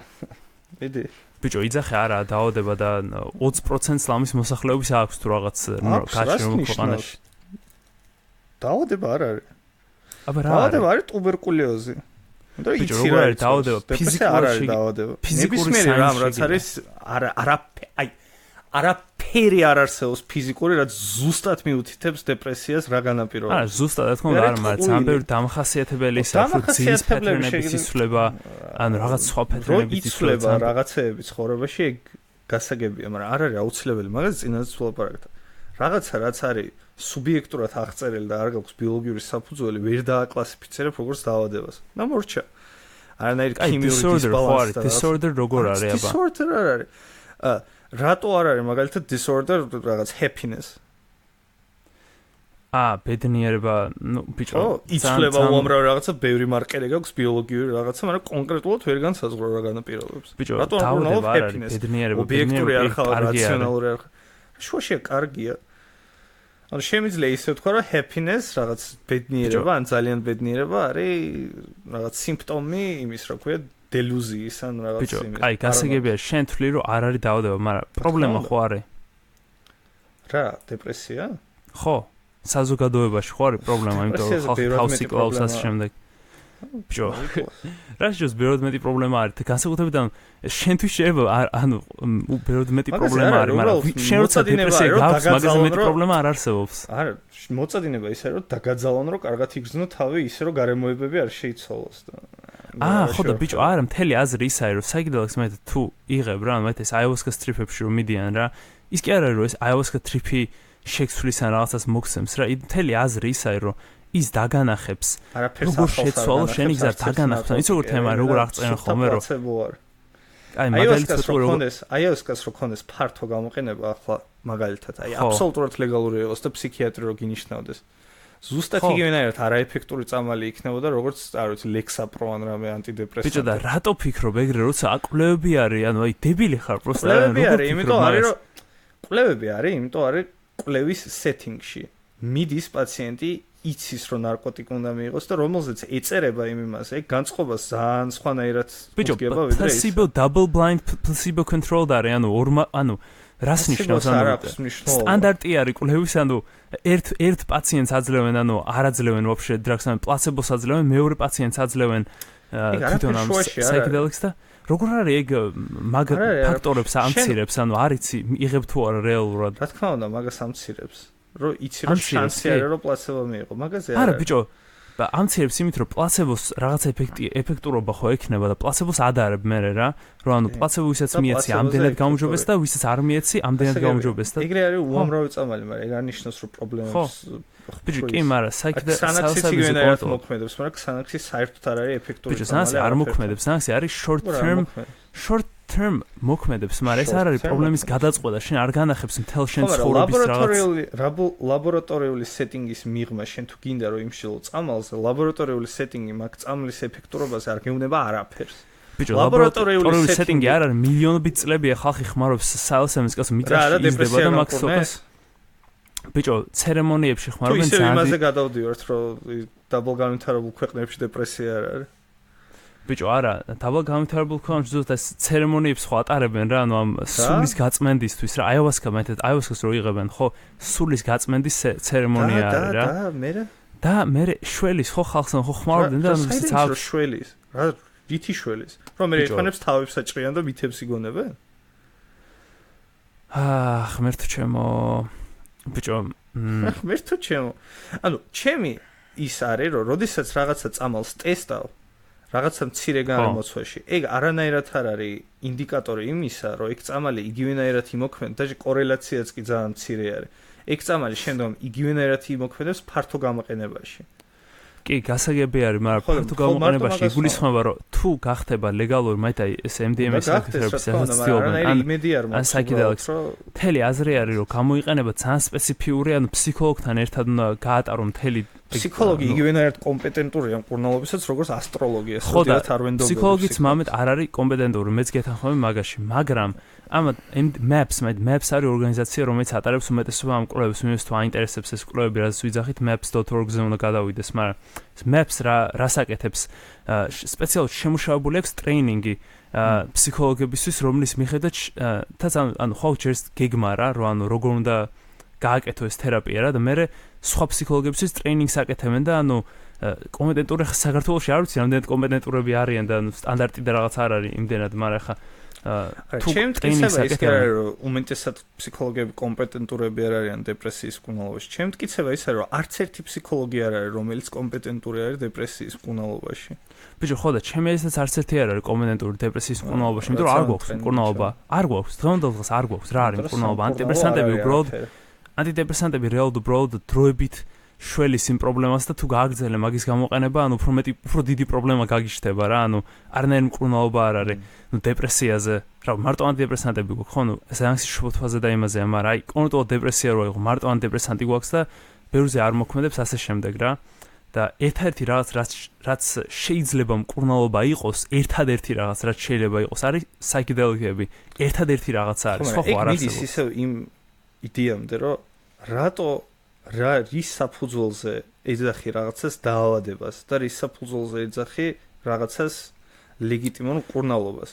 მიდი. ბიჭო, იძახე არა დაავადება და 20% ლამის მოსახლეობის აქვს თუ რაღაც გაჩერებული ქვეყანაში. დაავადება არ არის. აბა რა? დაავადება არის ტუბერკულოზი. ბიჭო, როგორ არის დაავადება? ფიზიკური დაავადება. ნებისმიერი რამ რაც არის არაფერი არ არსებობს ფიზიკური, რაც ზუსტად მიუთითებს დეპრესიას რა განაპირობებს. არა, ზუსტად რა თქმა უნდა არ, მაგრამ ძალიან ბევრი დამახასიათებელი ის აქვს, რომ ძილის პატრონების იცვლება, ან რაღაც სხვა პატრონების იცვლება, რაღაცეები ცხოვრებაში ეგ გასაგებია, მაგრამ არ არის აუცილებელი, მაგას წინაზეც ვლაპარაკეთ. რაღაცა რაც არის სუბიექტურად აღწერილი და არ გაქვს ბიოლოგიური საფუძველი, ვერ დააკლასიფიცირებ როგორც დაავადებას. და მორჩა. არანაირი ქიმიური დისბალანსი და disorder როგორ არის აბა? Disorder არ არის. რატო არ არის მაგალითად disorder რაღაც happiness? ბედნიერება, ნუ ბიჭო, იცვლება უამრავ რაღაცა, ბევრი მარკერი გაქვს ბიოლოგიური რაღაცა, მაგრამ კონკრეტულად ვერ განსაზღვრო რა განაპირობებს. ბიჭო, დაავადება არ არის, ბედნიერება, ობიექტური არ ხარ, რაციონალური არ ხარ. შუაშია კარგია. ანუ შემიძლია ისე ვთქვა, რომ happiness რაღაც ბედნიერება, ან ძალიან ბედნიერება არის რაღაც სიმპტომი იმის, რა ქვია, დელუზიის ან რაღაც იმის. ბიჭო, აი, გასაგებია, შენ თვლი რომ არ არის დაავადება, მაგრამ პრობლემა ხო არის? რა, დეპრესია? ხო, საზოგადოებაში ხო არის პრობლემა, იმიტომ რომ ხალხი თავს იკლავს ასე შემდეგ. ბიჭო, რა შეიძლება ბევრად მეტი პრობლემა არის. განსაკუთრებით ანუ შენთვის შეიძლება ანუ ბევრად მეტი პრობლემა არის, მაგრამ შენ როცა დეპრესია გაქვს, მაგაზე მეტი პრობლემა არ არსებობს. არა, მოწადინება ისე რომ დაგაძალონ, რომ კარგად იგრძნო თავი, ისე რომ გარემოებები არ შეიცვალოს და ხო და ბიჭო, არა, მთელი აზრი ის არის, რომ psychedelics მე თუ იღებ რა, მე ეს ayahuasca ტრიპებში რომ მიდიან რა, ის კი არ არის რომ ეს ayahuasca ტრიპი შეცვლის ან რაღაცას მოგცემს რა, მთელი აზრი ის არის რომ ის დაგანახებს. როგორ შეცვალო შენი გზა დაგანახებს. ის როგორ თემა, როგორ აღწერენ ხოლმე რომ აი მაგალითად ayahuasca-ს რო ქონდეს ფართო გამოყენება ახლა მაგალითად, აი აბსოლუტურად ლეგალური იყოს და ფსიქიატრი რო გინიშნავდეს. ზუსტად იგივენაირად არაეფექტური წამალი იქნებოდა, როგორც არ ვიცი, ლექსაპრო ან რამე ანტიდეპრესანტი. ბიჭო და რატო ფიქრობ ეგრე, როცა კვლევები არის, ანუ აი დებილი ხარ პროსტა, კვლევები არის, იმიტომ არის რომ კვლევები არის, იმიტომ არის კვლევის სეტინგში მიდის პაციენტი იცის რომ ნარკოტიკი უნდა მიიღოს და რომელზეც ეწერება იმ იმაზე, განწყობას ძალიან სხვანაირად უდგება ვიდრე ის. Placebo double blind placebo controlled არის, ანუ რას ნიშნავს სტანდარტი არის კვლევის, ანუ ერთ პაციენტს აძლევენ, ანუ არ აძლევენ вообще დრაგს, ანუ პლაცებოს აძლევენ, მეორე პაციენტს აძლევენ თვითონ ამ psychedelics და როგორ არის ეგ მაგ ფაქტორებს ამცირებს, ანუ არ იცი იღებ თუ არა რეალურად. რა თქმა უნდა, მაგას ამცირებს. რომ იცი რომ შანსი არის რომ პლაცებო მიიღო, მაგაზე არა ბიჭო, ამცირებს იმით რომ პლაცებოს რაღაც ეფექტურობა ხო ექნება და პლაცებოს ადარებ მე რა, რომ ანუ პლაცებო ვისაც მიეცი ამდენად გამოჯობეს და ვისაც არ მიეცი ამდენად გამოჯობეს და ეგრე არის უამრავი წამალი, მაგრამ ეგ არ ნიშნავს რომ პრობლემებს ბიჭო კი, მაგრამ საიქსი გვენერად მოქმედებს, მაგრამ საიქსი საერთოდ არ არის ეფექტური. ბიჭო, საიქსი არ მოქმედებს, საიქსი არის short term მოქმედებს, მაგრამ ეს არ არის პრობლემის გადაწყვეტა, შენ არ განახებს მთელ შენ ცხოვრების რაღაც ლაბორატორიული სეტინგის მიღმა, შენ თუ გინდა რომ იმშილო წამალზე, ლაბორატორიული სეტინგი მაგ წამლის ეფექტურობაზე არ გეუბნება არაფერს. ბიჭო, ლაბორატორიული სეტინგი არ არის, მილიონობით წლებია ხალხი ხმარობს საელსემის კაც მიტრაში იზრდება და მაგ სოკოს. ბიჭო, ცერემონიებში ხმარობენ ძალიან. თუ ისე იმაზე გადავდივართ, რომ დაბალ განვითარებულ ქვეყნებში დეპრესია არ არის. ბიჭო, არა, დაბალ განვითარებულ ქვეყნებში ზუსტად ცერემონიებს ხო ატარებენ რა, ანუ ამ სულის გაწმენდისთვის რა, აიავასკას რო იღებენ, ხო, სულის გაწმენდის ცერემონია არის რა. და მე შველის ხო ხალხს ხო ხმარობდნენ და ანუ ისიც აქვს შველის. რა, რითი შველის? რომ მე ერთმანებს თავებს აჭრიან და მითებს იგონებენ? ღმერთო ჩემო. ბიჭო, ღმერთო ჩემო. ანუ ჩემი ის არის, რომ როდესაც რაღაცა წამალს ტესტავ რაღაცა მცირე განმოცვაში, ეგ არანაირად არ არის ინდიკატორი იმისა, რომ ეგ წამალი იგივენაირად იმოქმედებს და კორელაციაც კი ძალიან მცირე არის. ეგ წამალი შემდგომ იგივენაირად იმოქმედებს ფართო გამოყენებაში. კი, გასაგები არის, მაგრამ ფართო გამოყენებაში იგულისხმება, რომ თუ გახდება ლეგალური, მაგითი ეს MDMA-ის საკითხების ასაცილობენ, ან psychedelics, მთელი აზრი არის, რომ გამოიყენება ძალიან სპეციფიური, ანუ ფსიქოლოგთან ერთად უნდა გაატარო მთელი ფსიქოლოგი იგივენაირად კომპეტენტურია მკურნალობისაც, როგორც ასტროლოგია, სწორად არ ვენდობები. ფსიქოლოგიც მამეთ არ არის კომპეტენტური, მეც გეთანხმები მაგაში, მაგრამ ამ maps არის ორგანიზაცია, რომელიც ატარებს უმეტესობა ამ კვლევებს, ვინმეს თუ აინტერესებს ეს კვლევები, რაც ვიძახით maps.org-ზე უნდა გადავიდეს, მაგრამ maps რას აკეთებს? სპეციალურად შემუშავებული აქვს ტრეინინგი ფსიქოლოგებისთვის, რომლის მიხედვით ანუ ხო ჯერს გეგმა რა, რომ ანუ როგორ უნდა გააკეთო ეს თერაპია რა და მე სხვა ფსიქოლოგებისთვის ტრეინინგს აკეთებენ და ანუ კომპეტენტური საქართველოში არ ვიცი რამდენად კომპეტენტურები არიან და ანუ სტანდარტი და რაღაც არ არის იმდენად, მაგრამ ხა ჩემთვის ის კი არის რომ უმეტესად ფსიქოლოგები კომპეტენტურები არ არიან დეპრესიის მკურნალობაში. ჩემთვის ის არის რომ არც ერთი ფსიქოლოგი არ არის რომელიც კომპეტენტური არის დეპრესიის მკურნალობაში. ბიჭო, ხო და ჩემი ესაც არც ერთი არ არის კომპეტენტური დეპრესიის მკურნალობაში, იმიტომ რომ არ გვაქვს მკურნალობა. არ გვაქვს, დღევანდელ დღეს არ გვაქვს რა არის მკურნალობა. ანტიდეპრესანტები უბრალოდ ანტიდეპრესანტები რეალურად უბრალოდ დროებით შველის იმ პრობლემას და თუ გააგრძელე მაგის გამოყენება, ანუ უფრო დიდი პრობლემა გაგიჩნდება რა, ანუ არანაირი მკურნალობა არ არის. ნუ დეპრესიაზე, რა მარტო ანტიდეპრესანტები გვაქვს, ხო, ნუ ეს ანქსიოზ ფაზა და იმაზეა, მაგრამ აი კონკრეტულად დეპრესია რო იყო, მარტო ანტიდეპრესანტი გვაქვს და ბევრზე არ მოქმედებს ასე შემდეგ რა. და ერთ-ერთი რაღაც რაც შეიძლება მკურნალობა იყოს, ერთადერთი რაღაც რაც შეიძლება იყოს, არის psychedelics-ები. ერთადერთი რაღაცა არის, ხო არ არის. ეს ისევ იმ იდეამდე რომ რატო რის საფუძველზე ეძახი რაღაცას დაავადებას და რის საფუძველზე ეძახი რაღაცას ლეგიტიმურ მკურნალობას.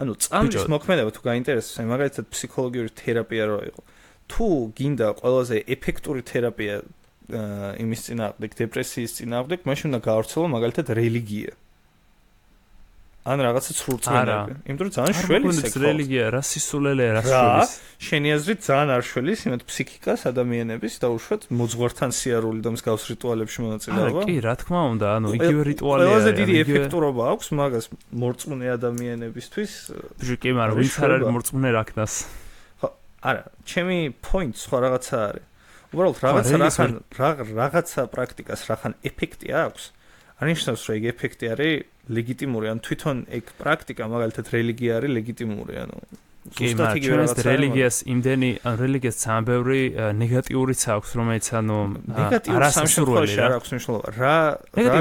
ანუ წამლის მოქმედება თუ გაინტერესებს, მაგალითად ფსიქოლოგიური თერაპია რო იყო. თუ გინდა ყველაზე ეფექტური თერაპია იმის წინააღმდეგ, დეპრესიის წინააღმდეგ, მაშინ უნდა გაავრცელო მაგალითად რელიგია. ან რაღაცა ცრურწმენები. იმიტომ რომ ძალიან შველი სექსი. რელიგია, რა სისულელეა, რა შველის. შენი აზრით ძალიან არ შველის, იმათ ფსიქიკას, ადამიანების და უშუალოდ მოძღვართან სიარული და მსგავს რიტუალებში მონაწილეობა. კი, რა თქმა უნდა, ანუ იგივე რიტუალია. ყველაზე დიდი ეფექტურობა აქვს მაგას მორწმუნე ადამიანებისთვის. კი, მაგრამ ვინც არ არის მორწმუნე რაკნას. ხო, არა, ჩემი point სხვა რაღაცა არის. უბრალოდ რაღაცა პრაქტიკას რახან ეფექტი აქვს. არნიშნავს რომ ეგ ეფექტი არის ლეგიტიმური, ან თვითონ ეგ პრაქტიკა მაგალითად რელიგია არის ლეგიტიმური, ანუ ზუსტად იგივე რაღაცა. რელიგიას იმდენი რელიგიას ძალიან ბევრი ნეგატიურიც აქვს, რომელიც ანუ არასასურველი არ აქვს მნიშვნელობა. რა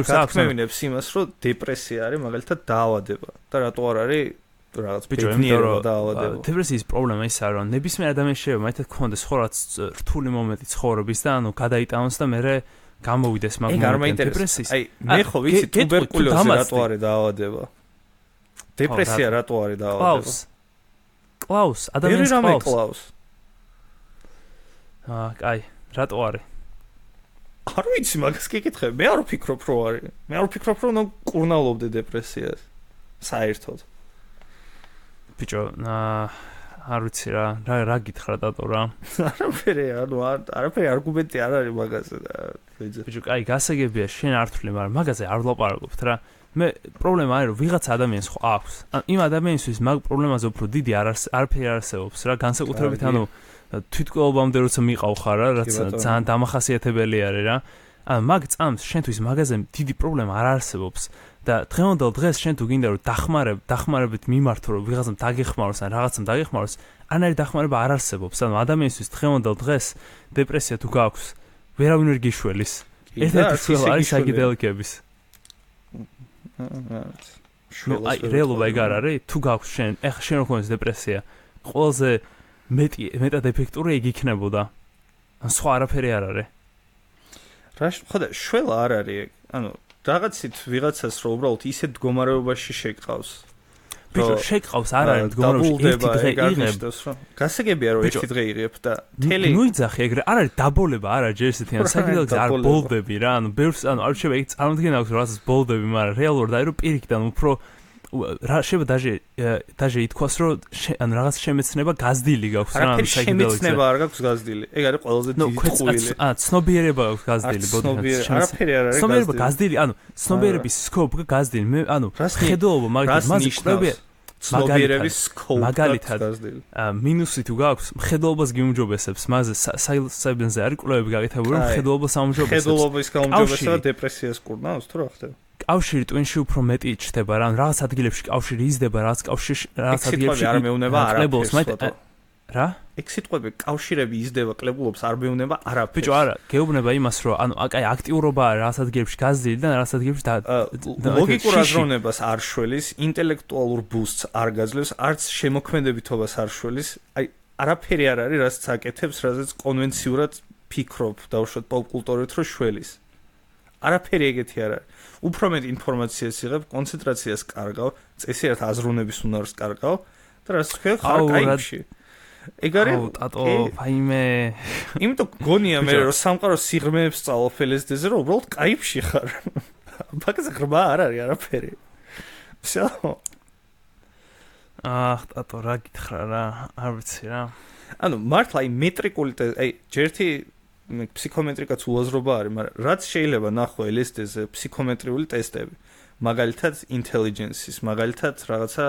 გათქმევინებს იმას, რომ დეპრესია არის მაგალითად დაავადება და რატო არ არის რაღაც ბედნიერება დაავადება. დეპრესიის პრობლემა ისაა, რომ ნებისმიერ ადამიანს შეიძლება მაგათ ქონდეს ხო რაც რთული მომენტი ცხოვრების და გადაიტანოს და მე გამოვიდეს მაგ დეპრესიის. აი მე ხო ვიცი ტუბერკულოზი რატო არის დაავადება? დეპრესია რატო არის დაავადება? კლაუს, ადამიანის კლაუს. კაი, რატო არის? არ ვიცი, მაგას გიკითხე. მე არ ვფიქრობ, რომ არის. მე არ ვფიქრობ, რომ მკურნალობდე დეპრესიას. საერთოდ. ბიჭო, არ ვიცი რა გითხრა ტატო რა. არაფერი არგუმენტი არ არის მაგაზე. ბიჭო, კაი, გასაგებია, შენ არ თვლი, მაგრამ მაგაზე არ ვლაპარაკობთ რა. მე პრობლემა არის, რომ ვიღაც ადამიანს ხო აქვს. იმ ადამიანისთვის მაგ პრობლემაზე უფრო დიდი არაფერი არსებობს რა, განსაკუთრებით თვითკვლავამდე როცა მიყავ ხარ რა, რაც ძალიან დამახასიათებელი არის რა. მაგ წამს შენთვის მაგაზე დიდი პრობლემა არ არსებობს. და დღევანდელ დღეს შენ თუ გინდა რომ დახმარებით მიმართო რომ ვიღაცამ დაგეხმაროს ან რაღაცამ დაგეხმაროს, ანარი დახმარება არ არსებობს. ანუ ადამიანისთვის დღევანდელ დღეს დეპრესია თუ გაქვს, ვერავინ ვერ გიშველის. ერთ-ერთი შველა არის საკითხების. აი, რეალობა ეგ არ არის, თუ გაქვს შენ, ეხლა შენ რო ქონდეს დეპრესია, ყველაზე მეტად ეფექტური ეგ იქნებოდა. ან სხვა არაფერი არ არის. რა ხოდა შველა არ არის ეგ. ანუ რაღაცით ვიღაცას რო უბრალოდ ისეთ მდგომარეობაში შეგყავს. ბიჭო, შეგყავს არ არის მდგომარეობაში ერთი დღე იღებ. გასაგებია რომ ერთი დღე იღებ და თელი ნუ იძახი ეგრე, არ არის დაბოლება, არა ჯერ ესეთი ან საკითხზე არ ბოლდები რა, ანუ ბევრს ანუ არ შეიძლება ეგ წარმოდგენა აქვს რომ რაღაცას ბოლდები, მაგრამ რეალურად არის რომ პირიქიდან უფრო რა შეიძლება დაჟე ითქვას რომ ანუ რაღაც შემეცნება გაზდილი გაქვს რა, ანუ შემეცნება არ გაქვს გაზდილი. ეგ არის ყველაზე დიდი ტყუილი. ცნობიერება გაქვს გაზდილი, ბოდიშს. არაფერი არ არის ცნობიერება გაზდილი, ანუ ცნობიერების სკოპ გაზდილი. მე ანუ ხედულობა მაგალითად მასე კვები ცნობიერების სკოპ მაგალითად მინუსი თუ გაქვს, ხედულობას გიმუჯობესებს. მასე საიბენზე არის კვლევები გაკეთებული, რომ ხედულობას ამუჯობესებს. ხედულობის გაუმჯობესება დეპრესიას კურნავს თუ რა ხდება? კავშირი ტვინში უფრო მეტი ჩდება რა, რაღაც ადგილებში კავშირი იზრდება, რაღაც ადგილებში არ მეუნება არაფერს. რა? ეგ სიტყვები კავშირები იზრდება, კლებულობს არ მეუნება არაფერს. ბიჭო, არა, გეუბნება იმას, რომ ანუ აი აქტიურობა რაღაც ადგილებში გაზრდილი და რაღაც ადგილებში ლოგიკურ აზროვნებას არ შველის, ინტელექტუალურ ბუსტს არ გაძლევს, არც შემოქმედებითობას არ შველის. აი არაფერი არ არის, რაც აკეთებს, რაც კონვენციურად ფიქრობ, დავუშვათ პოპკულტურით რო შველის. არაფერი ეგეთი არ არის. უფრო მეტ ინფორმაციას იღებ, კონცენტრაციას კარგავ, წესიერად აზროვნების უნარს კარგავ და რაც ხარ კაიფში. ეგ არის ტატო, ფაიმე. იმიტომ გონია მე რომ სამყაროს სიღრმეებს წავ ფელესდეზე რომ უბრალოდ კაიფში ხარ. მაგაზე ღრმა არ არის არაფერი. всё. ტატო, რა გითხრა რა, არ ვიცი რა. ანუ მართლა აი მეტრიკული აი ჯერთი ფსიქომეტრიკაც უაზრობა არის, მაგრამ რაც შეიძლება ნახო LSD-ზე ფსიქომეტრიული ტესტები, მაგალითად ინტელიგენსის, მაგალითად რაღაცა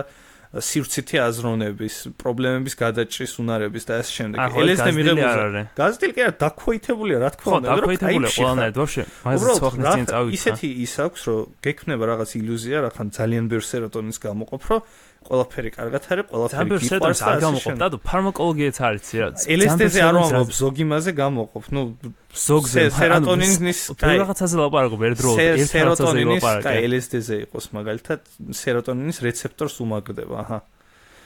სივრცითი აზროვნების, პრობლემების გადაჭრის უნარების და ასე შემდეგ. LSD მიღებულზე გაზრდილი კი არა, დაქვეითებულია, რა თქმა უნდა, რომ დაქვეითებულია ყველანაირად ვაფშე. მაგაზე ცოხნის წინ წავიდე. ისეთი ის აქვს, რომ გექნება რაღაც ილუზია, რახან ძალიან ბევრ სეროტონის გამოყოფ, რომ ყველაფერი კარგად არის, ყველაფერი გიყვარს არ გამოყოფ და ფარმაკოლოგიაც არის რა. LSD-ზე არ ვამბობ, ზოგი მასე გამოყოფ. ნუ ზოგზე სეროტონინის რაღაცაზე ლაპარაკობ ერთდროულად, ერთ რაღაცაზე ლაპარაკობ. კაი, LSD-ზე იყოს მაგალითად სეროტონინის რეცეპტორს უმაგდება, აჰა.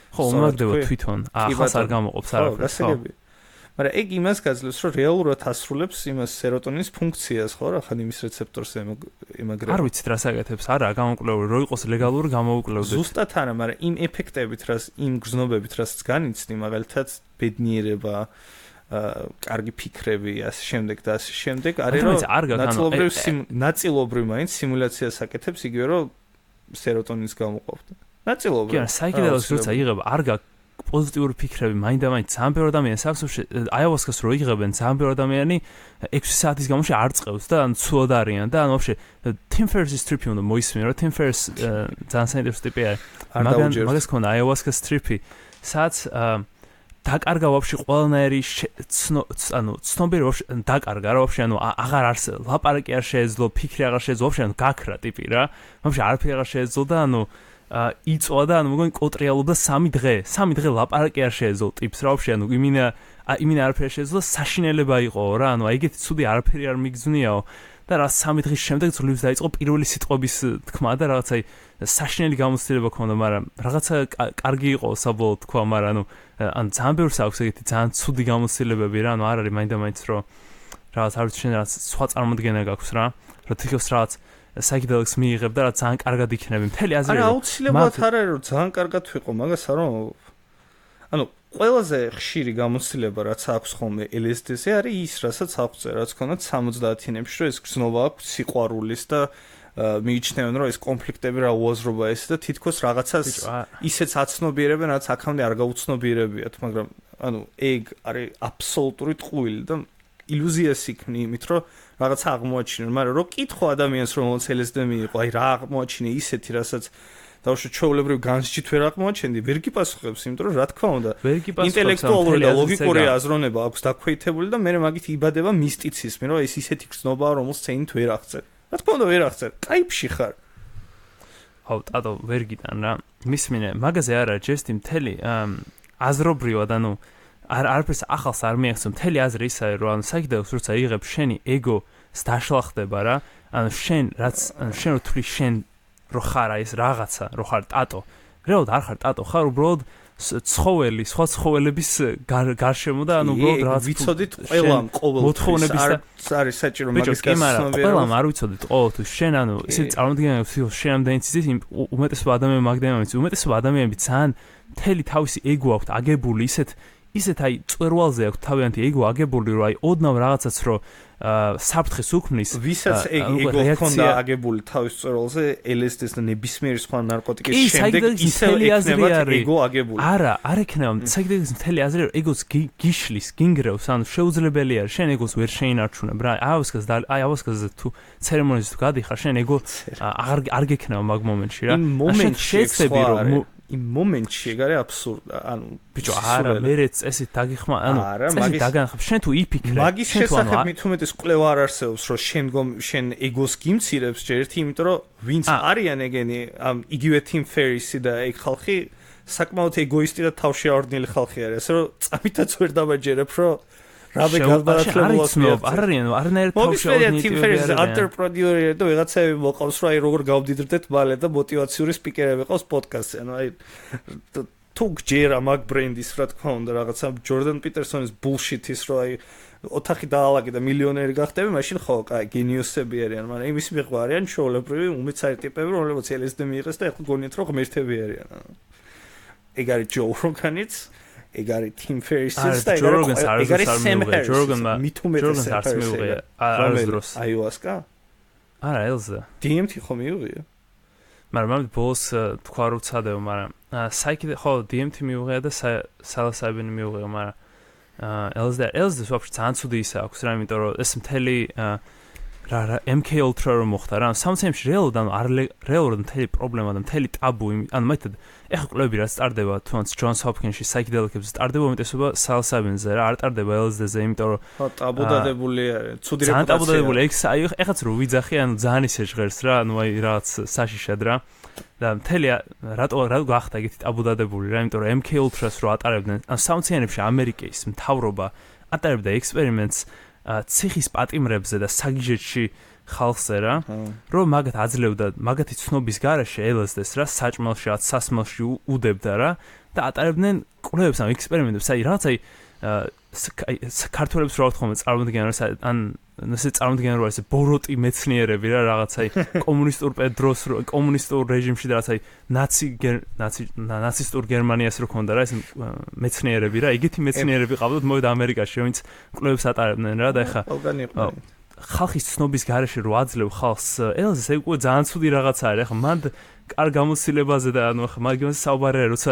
ხო, უმაგდება თვითონ. ახალს არ გამოყოფს არაფერს. მაგრამ ეგ იმას გაძლევს, რომ რეალურად ასრულებს იმას სეროტონის ფუნქციას, ხო, რახან იმის რეცეპტორს ემაგრება. არ ვიცით რა საკეთებს, არა, გამოკვლეული, რო იყოს ლეგალური გამოვუკლევდეთ. ზუსტად არა, მაგრამ იმ ეფექტებით, რაც იმ გრძნობებით, რაც განიცდი, მაგალითად, ბედნიერება, კარგი ფიქრები, ასე შემდეგ და ასე შემდეგ, არის რომ ნაწილობრივ მაინც სიმულაციას აკეთებს, იგივე რომ სეროტონის გამოყოფდა. ნაწილობრივ. კი, საიკედელოს როცა იღებ, არ გაქვს პოზიტიური ფიქრები, მაინდა-მაინც ძალიან ბევრი ადამიანს აქვს, აიავასკას რო იღებენ, ძალიან ბევრი ადამიანი 6 საათის გამოში არ წყევს და ანუ ცუდად არიან და ანუ ვაფშე Tim Ferriss-ის ტრიპი უნდა მოისმინე, რა Tim Ferriss ძალიან საინტერესო ტიპი არის. მაგას ქონა აიავასკას ტრიპი, სადაც დაკარგა ვაფშე ყველანაირი ანუ ცნობიერი ვაფშე დაკარგა რა ვაფშე ანუ აღარ არსებობს, ლაპარაკი არ შეეძლო, ფიქრი აღარ შეეძლო, ვაფშე ანუ გაქრა ტიპი რა. ვაფშე არაფერი აღარ შეეძლო და ანუ იწვა და ანუ მგონი კოტრიალობდა 3 დღე ლაპარაკი არ შეეძლო ტიპს რა ვაფშე ანუ იმინა არაფერი შეეძლო საშინელება იყო რა ანუ ეგეთი ცუდი არაფერი არ მიგზნიაო და და რა 3 დღის შემდეგ ძლივს დაიწყო პირველი სიტყვების თქმა და რაღაცა საშინელი გამოცდილება ქონდა, მაგრამ რაღაცა კარგი იყო საბოლოოდ თქვა, მაგრამ ან ძალიან ბევრს აქვს ეგეთი ძალიან ცუდი გამოცდილებები რა, არ არის მაინდა-მაინც რომ რაღაც არ ვიცი შენ რაღაც სხვა წარმოდგენა გაქვს რა, რომ თითქოს რაღაც საიქედელს მიიღებ და რა ძალიან კარგად იქნები. მთელი აზრი არა აუცილებლად არ არის რომ ძალიან კარგად ვიყო, მაგას რომ ყველაზე ხშირი გამოცდილება რაც აქვს ხოლმე LSD-ზე არის ის, რასაც აქვს რაც ქონდა 70-იანებში, რომ ეს გრძნობა აქვს სიყვარულის და მიიჩნევენ რომ ეს კონფლიქტები რა უაზრობა ეს და თითქოს რაღაცას ისეც აცნობიერებენ, რაც აქამდე არ გაუცნობიერებიათ, მაგრამ ეგ არის აბსოლუტური ტყუილი და ილუზიას იქმნი იმით, რომ რაღაცა აღმოაჩინონ, მაგრამ რო კითხო ადამიანს რომ LSD მიიღო, აი რა აღმოაჩინე ისეთი, რასაც დავუშვათ ჩვეულებრივ განსჯით ვერ აღმოაჩენდი, ვერ გიპასუხებს, იმიტომ რომ რა თქმა უნდა, ინტელექტუალური და ლოგიკური აზროვნება აქვს დაქვეითებული და მე მაგით იბადება მისტიციზმი, რომ ეს ისეთი გზნობაა, რომელს წინით ვერ აღწერ. რა თქმა უნდა, ვერ აღწერ. კაიფში ხარ. აუ, ტატო, ვერ გიტან რა. მისმინე, მაგაზე არა, ჯესტი მთელი აზრობრივად, არაფერს ახალს არ მიახსოვს, მთელი აზრი ისაა, რომ საიქედელს როცა იღებ შენი ეგოს დაშლახდება რა, შენ რო თვლი შენ რო ხარ ეს რაღაცა, რო ხარ ტატო. რეალურად არ ხარ ტატო, ხარ უბრალოდ ცხოველი, სხვა ცხოველების გარშემო და უბრალოდ რაღაც ვიცოდით ყველამ მოთხოვნების და არის საჭირო მაგის გასცნობიერება. ყველამ არ ვიცოდით ყოველთვის შენ ისე წარმოდგენებს შენ ამდენი ცით უმეტესობა ადამიანები მაგდენამიც უმეტესობა ადამიანები ძალიან მთელი თავისი ეგო აქვთ აგებული ისეთ აი წვერვალზე აქვს თავიანთი ეგო აგებული, რომ აი ოდნავ რაღაცაც რომ საფრთხეს უქმნის, ვისაც ეგო ჰქონდა აგებული თავის წვერვალზე LSD-ს და ნებისმიერი სხვა ნარკოტიკის შემდეგ ისევ ექნება ეგო აგებული. არა, არ ექნება, საიქედელს მთელი აზრი რომ ეგოს გიშლის, გინგრევს, შეუძლებელი არის შენ ეგოს ვერ შეინარჩუნებ რა. ავასკაზე თუ ცერემონიაზე თუ გადიხარ, შენ ეგო არ გექნება მაგ მომენტში რა. მომენტში შეცდები რომ იმ მომენტში ეგ არის აბსურდა. ბიჭო, არა, მერეც წესით დაგიხმა, წესით დაგანახებ, შენ თუ იფიქრე, მაგის შესახებ მით უმეტეს კვლევა არ არსებობს, რომ შენ ეგოს გიმცირებს ჯერ ერთი, იმიტომ რომ ვინც არიან ეგენი, იგივე Tim Ferriss-ი და ეგ ხალხი საკმაოდ ეგოისტი და თავშეავარდნილი ხალხი არის, ასე რომ წამითაც ვერ დამაჯერებ, რომ რაბე გადააჭრებულას მიიღწევ. არანაირად თავშეავარდნილი Tim Ferriss entrepreneur-ია და ვიღაცები მოყავს, რომ აი როგორ გავდიდრდეთ მალე და мотиваციური სპიკერები ყავს პოდკასტზე. აი თუ გჯერა მაგ ბრენდის რა თქმა უნდა რაღაცა ჯორდან პიტერსონის bullshit-ის რომ აი ოთახი დაალაგე და მილიონერი გახდები, მაშინ ხო, კაი, გენიოსები არიან, მაგრამ იმის მიღვა არიან ჩვეულებრივი უმეცარი ტიპები, რომლებიც LSD მიიღეს და ეხლა გონიათ რომ ღმერთები არიან. ეგ არის ჯო როგანიც, ეგ არის Tim Ferriss-ის და ეგ არის Sam Harris-ის. მითუმეტეს არც მიუღია არც დროს. Ayahuasca? არა, ელზა. DMT ხო მიუღია? მაგრამ ბოლოს თქვა რომ ცადეო, მაგრამ საიქედე ხო DMT მიუღია და psilocybin მიუღია, მაგრამ ელზას ვაფშე ძალიან ცუდი ისა აქვს რა, იმიტომ რომ ეს მთელი რა MK Ultra რომ მოხდა რა, სამცემში რეალურად მთელი პრობლემა და მთელი ტაბუ, მაგითად ეხა კვლევები რაც ტარდება თუნდაც Johns Hopkins-ში საიქედელიკებზე ტარდება უმეტესობა psilocybin-ზე რა, არ ტარდება LSD-ზე, იმიტომ რომ ტაბუ დადებული არის, ცუდი რეპუტაცია. ძალიან ტაბუ დადებული, ეხაც რო ვიძახი, ძალიან ისე ჟღერს რა, აი რაღაც საშიშად რა. და მთელი რატო გახდა ეგეთი ტაბუ დადებული რა, იმიტომ რომ MK Ultra-ს რო ატარებდნენ, სამციანებში ამერიკის მთავრობა ატარებდა ექსპერიმენტს ციხის პატიმრებზე და საგიჟეთში ხალხზე რა, რომ მაგათ აძლევდა მაგათი ცნობის გარეშე LSD-ს რა, საჭმელში, სასმელში უდებდა რა და ატარებდნენ კვლევებს ამ ექსპერიმენტებს, აი რაღაც აი საქართველოს რა თქმა უნდა წარმოდგენა ან ესე წარმოდგენა რომ ესე ბოროტი მეცნიერები რა რაღაც აი კომუნისტურ პედროს კომუნისტურ რეჟიმში და რაღაც აი ნაცისტურ გერმანიას რო ქონდა რა ეს მეცნიერები რა ეგეთი მეცნიერები ყავდათ მოვიდა ამერიკაში ვინც კვლევებს ატარებდნენ რა და ეხა ხალხის ცნობის გარეშე რო აძლევ ხალხს ელზას ეგ უკვე ძალიან ცუდი რაღაცა არის ეხა მანდ კარგ გამოცდილებაზე და ანუ ხა მაგის საუბარი არის როცა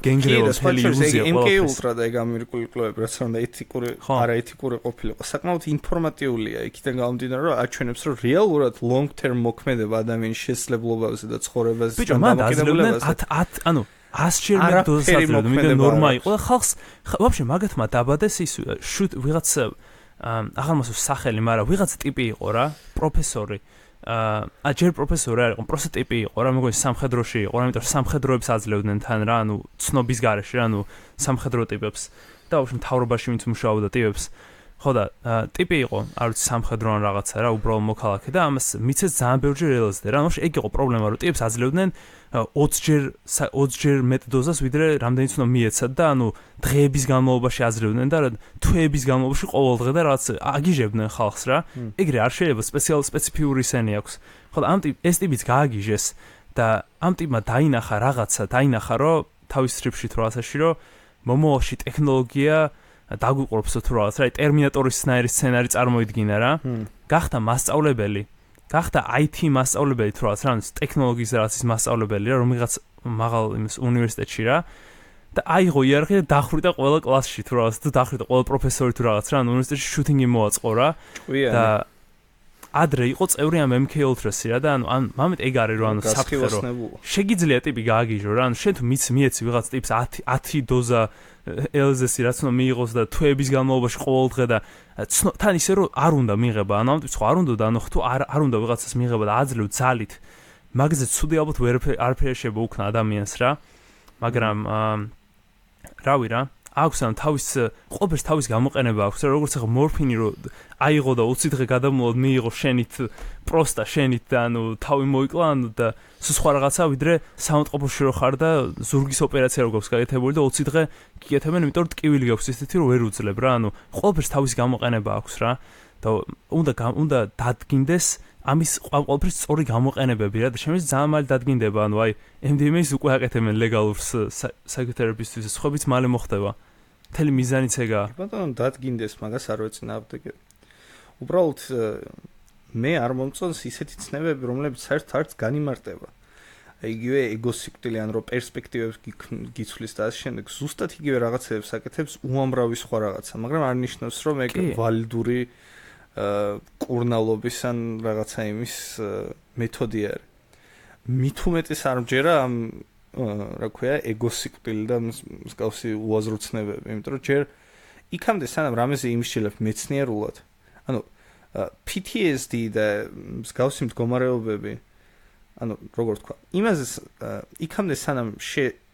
გენგრევა მთელი ილუზია MK Ultra და ეგ ამერიკული კვლევები რაც უნდა ეთიკური არაეთიკური ყოფილიყო საკმაოდ ინფორმატიულია იქიდან გამომდინარე რომ აჩვენებს რომ რეალურად long term მოქმედება ადამიანის შესაძლებლობებზე და ცხოვრებაზე და დამოკიდებულებაზე ანუ 100-ჯერ მეტ დოზას აძლევდა მიგე ნორმა იყო და ხალხს ვაფშე მაგათმა დაბადეს ის შუთ ვიღაც აღარ სახელი მაგრამ ვიღაც ტიპი იყო რა პროფესორი ჯერ პროფესორი არ იყო, პროსე ტიპი იყო რა, მეგონი სამხედროში იყო, ამიტომ სამხედროებს აძლევდნენ თან რა, ანუ ცნობის გარეშე, ანუ სამხედრო ტიპებს და ვაფშე მთავრობაში ვინც მუშაობდა ტიპებს. ხო და ტიპი იყო, არ ვიცი სამხედრო ან რაღაცა რა, უბრალოდ მოქალაქე და ამას მიცეს ძალიან ბევრჯერ ელაზდა რა. ანუ ეგ იყო პრობლემა, რომ ტიპს აძლევდნენ 20ჯერ მეტ დოზას, ვიდრე რამდენიც უნდა მიეცათ და ანუ დღეების განმავლობაში აძლევდნენ და თვეების განმავლობაში ყოველ დღე და რაღაც აგიჟებდნენ ხალხს რა. ეგრე არ შეიძლება სპეციფიური სენი აქვს. ხო და ეს ტიპიც გააგიჟეს და ამ ტიპმა დაინახა რომ თავის სტრიპში თუ რაღაცაში რომ მომავალში ტექნოლოგია დაგვიყურებს თუ რაღაც რა, ტერმინატორის სნაირი სცენარი წარმოიდგინა რა. გახდა მასწავლებელი, გახდა IT მასწავლებელი თუ რაღაც რა, ტექნოლოგიის რაღაცის მასწავლებელი რა, რომიღაც მაღალ იმის უნივერსიტეტში რა. და აიღო იარაღი და დახრიტა ყველა კლასში თუ რაღაც, თუ დახრიტა ყველა პროფესორი თუ რაღაც რა, უნივერსიტეტში შუთინგი მოაწყო რა. და ადრე იყო წევრი ამ MK Ultra-ში რა და ანუ მამეთ ეგ არის რომ ანუ საფრთხე შეგიძლია ტიპი გააგიჟო რა, ანუ შენ თუ მიეცი ვიღაც ტიპს 10 დოზა ელზესი რაც უნდა მიიღოს და თვეების განმავლობაში ყოველ დღე და თან ისე რომ არ უნდა მიიღება, ანუ ამ ტიპს ხო არ უნდა და ანუ თუ არ უნდა ვიღაცას მიიღება და აძლევ ძალით, მაგაზე ცუდი ალბათ არაფერი შეიძლება უქნა ადამიანს რა. მაგრამ რავი რა, აქვს ან ყოველს თავის გამოყენება აქვს რა, როგორც ახლა მორფინი რომ აიღო და 20 დღე გადამულად მიიღო შენით პროსტა შენით და ანუ თავი მოიკლა ანუ და სხვა რაღაცა ვიდრე საავადმყოფოში რო ხარ და ზურგის ოპერაცია რო გაქვს გაკეთებული და 20 დღე გიკეთებენ, იმიტომ რომ ტკივილი გაქვს ისეთი რომ ვერ უძლებ რა, ანუ ყოველს თავის გამოყენება აქვს რა და უნდა დადგინდეს ამის ყოველფრის სწორი გამოყენებები რა და შემიძლია ძალიან მალე დადგინდება, ანუ აი MDMA-ს უკვე აკეთებენ ლეგალურს საიქოთერაპისტვის, სხვაებიც მალე მოხდება. მთელი მიზანიც ეგაა. ბატონო დადგინდეს, მაგას არ ვეწინააღმდეგე. უბრალოდ მე არ მომწონს ისეთი ცნებები, რომლებიც საერთოდ არც განიმარტება. იგივე ეგოსიკვდილი ან რო პერსპექტივებს გიცვლის და ასე შემდეგ, ზუსტად იგივე რაღაცებს აკეთებს უამრავი სხვა რაღაცა, მაგრამ არ ნიშნავს რომ ეგ ვალიდური მკურნალობის ან რაღაცა იმის მეთოდი არის. მით უმეტეს არ მჯერა ამ რა ქვია ეგოსიკვდილი და მსგავსი უაზრო ცნებები, იმიტომ რომ ჯერ იქამდე სანამ რამეზე იმსჯელებ მეცნიერულად, ანუ PTSD და მსგავსი მდგომარეობები, ანუ როგორ თქვა, იმაზე იქამდე სანამ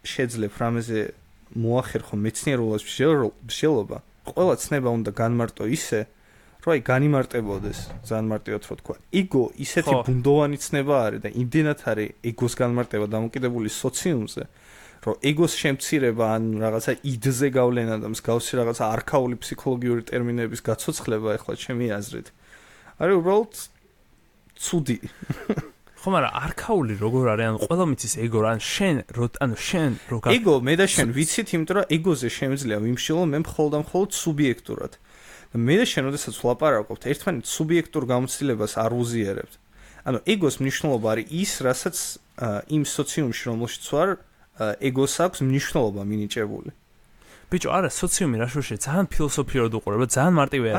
შეძლებ რამეზე მოახერხო მეცნიერულად მსჯელობა, ყველა ცნება უნდა განმარტო ისე, რომ აი განიმარტებოდეს, ძალიან მარტივად რო თქვა. ego ისეთი ბუნდოვანი ცნება არის და იმდენად არის ეგოს განმარტება დამოკიდებული სოციუმზე, რომ ეგოს შემცირება ან რაღაცა იდზე გავლენა და მსგავსი რაღაცა არქაული ფსიქოლოგიური ტერმინების გაცოცხლება ახლა ჩემი აზრით. არის უბრალოდ ცუდი. ხო, მაგრამ არქაული როგორ არის? ანუ ყველა მიცის ego რა, შენ რო ego მე და შენ ვიცით, იმიტომ რომ ეგოზე შემიძლია ვიმშილო მე მხოლოდ სუბიექტურად. მე და შენ როდესაც ვლაპარაკობთ, ერთმანეთს სუბიექტურ გამოცდილებას არ უზიარებთ. ანუ ეგოს მნიშვნელობა არის ის, რასაც იმ სოციუმში რომელშიც ვარ, ეგოს აქვს მნიშვნელობა მინიჭებული. ბიჭო, არა, სოციუმი რა შუშე, ძალიან ფილოსოფიურად უყურება, ძალიან მარტივია.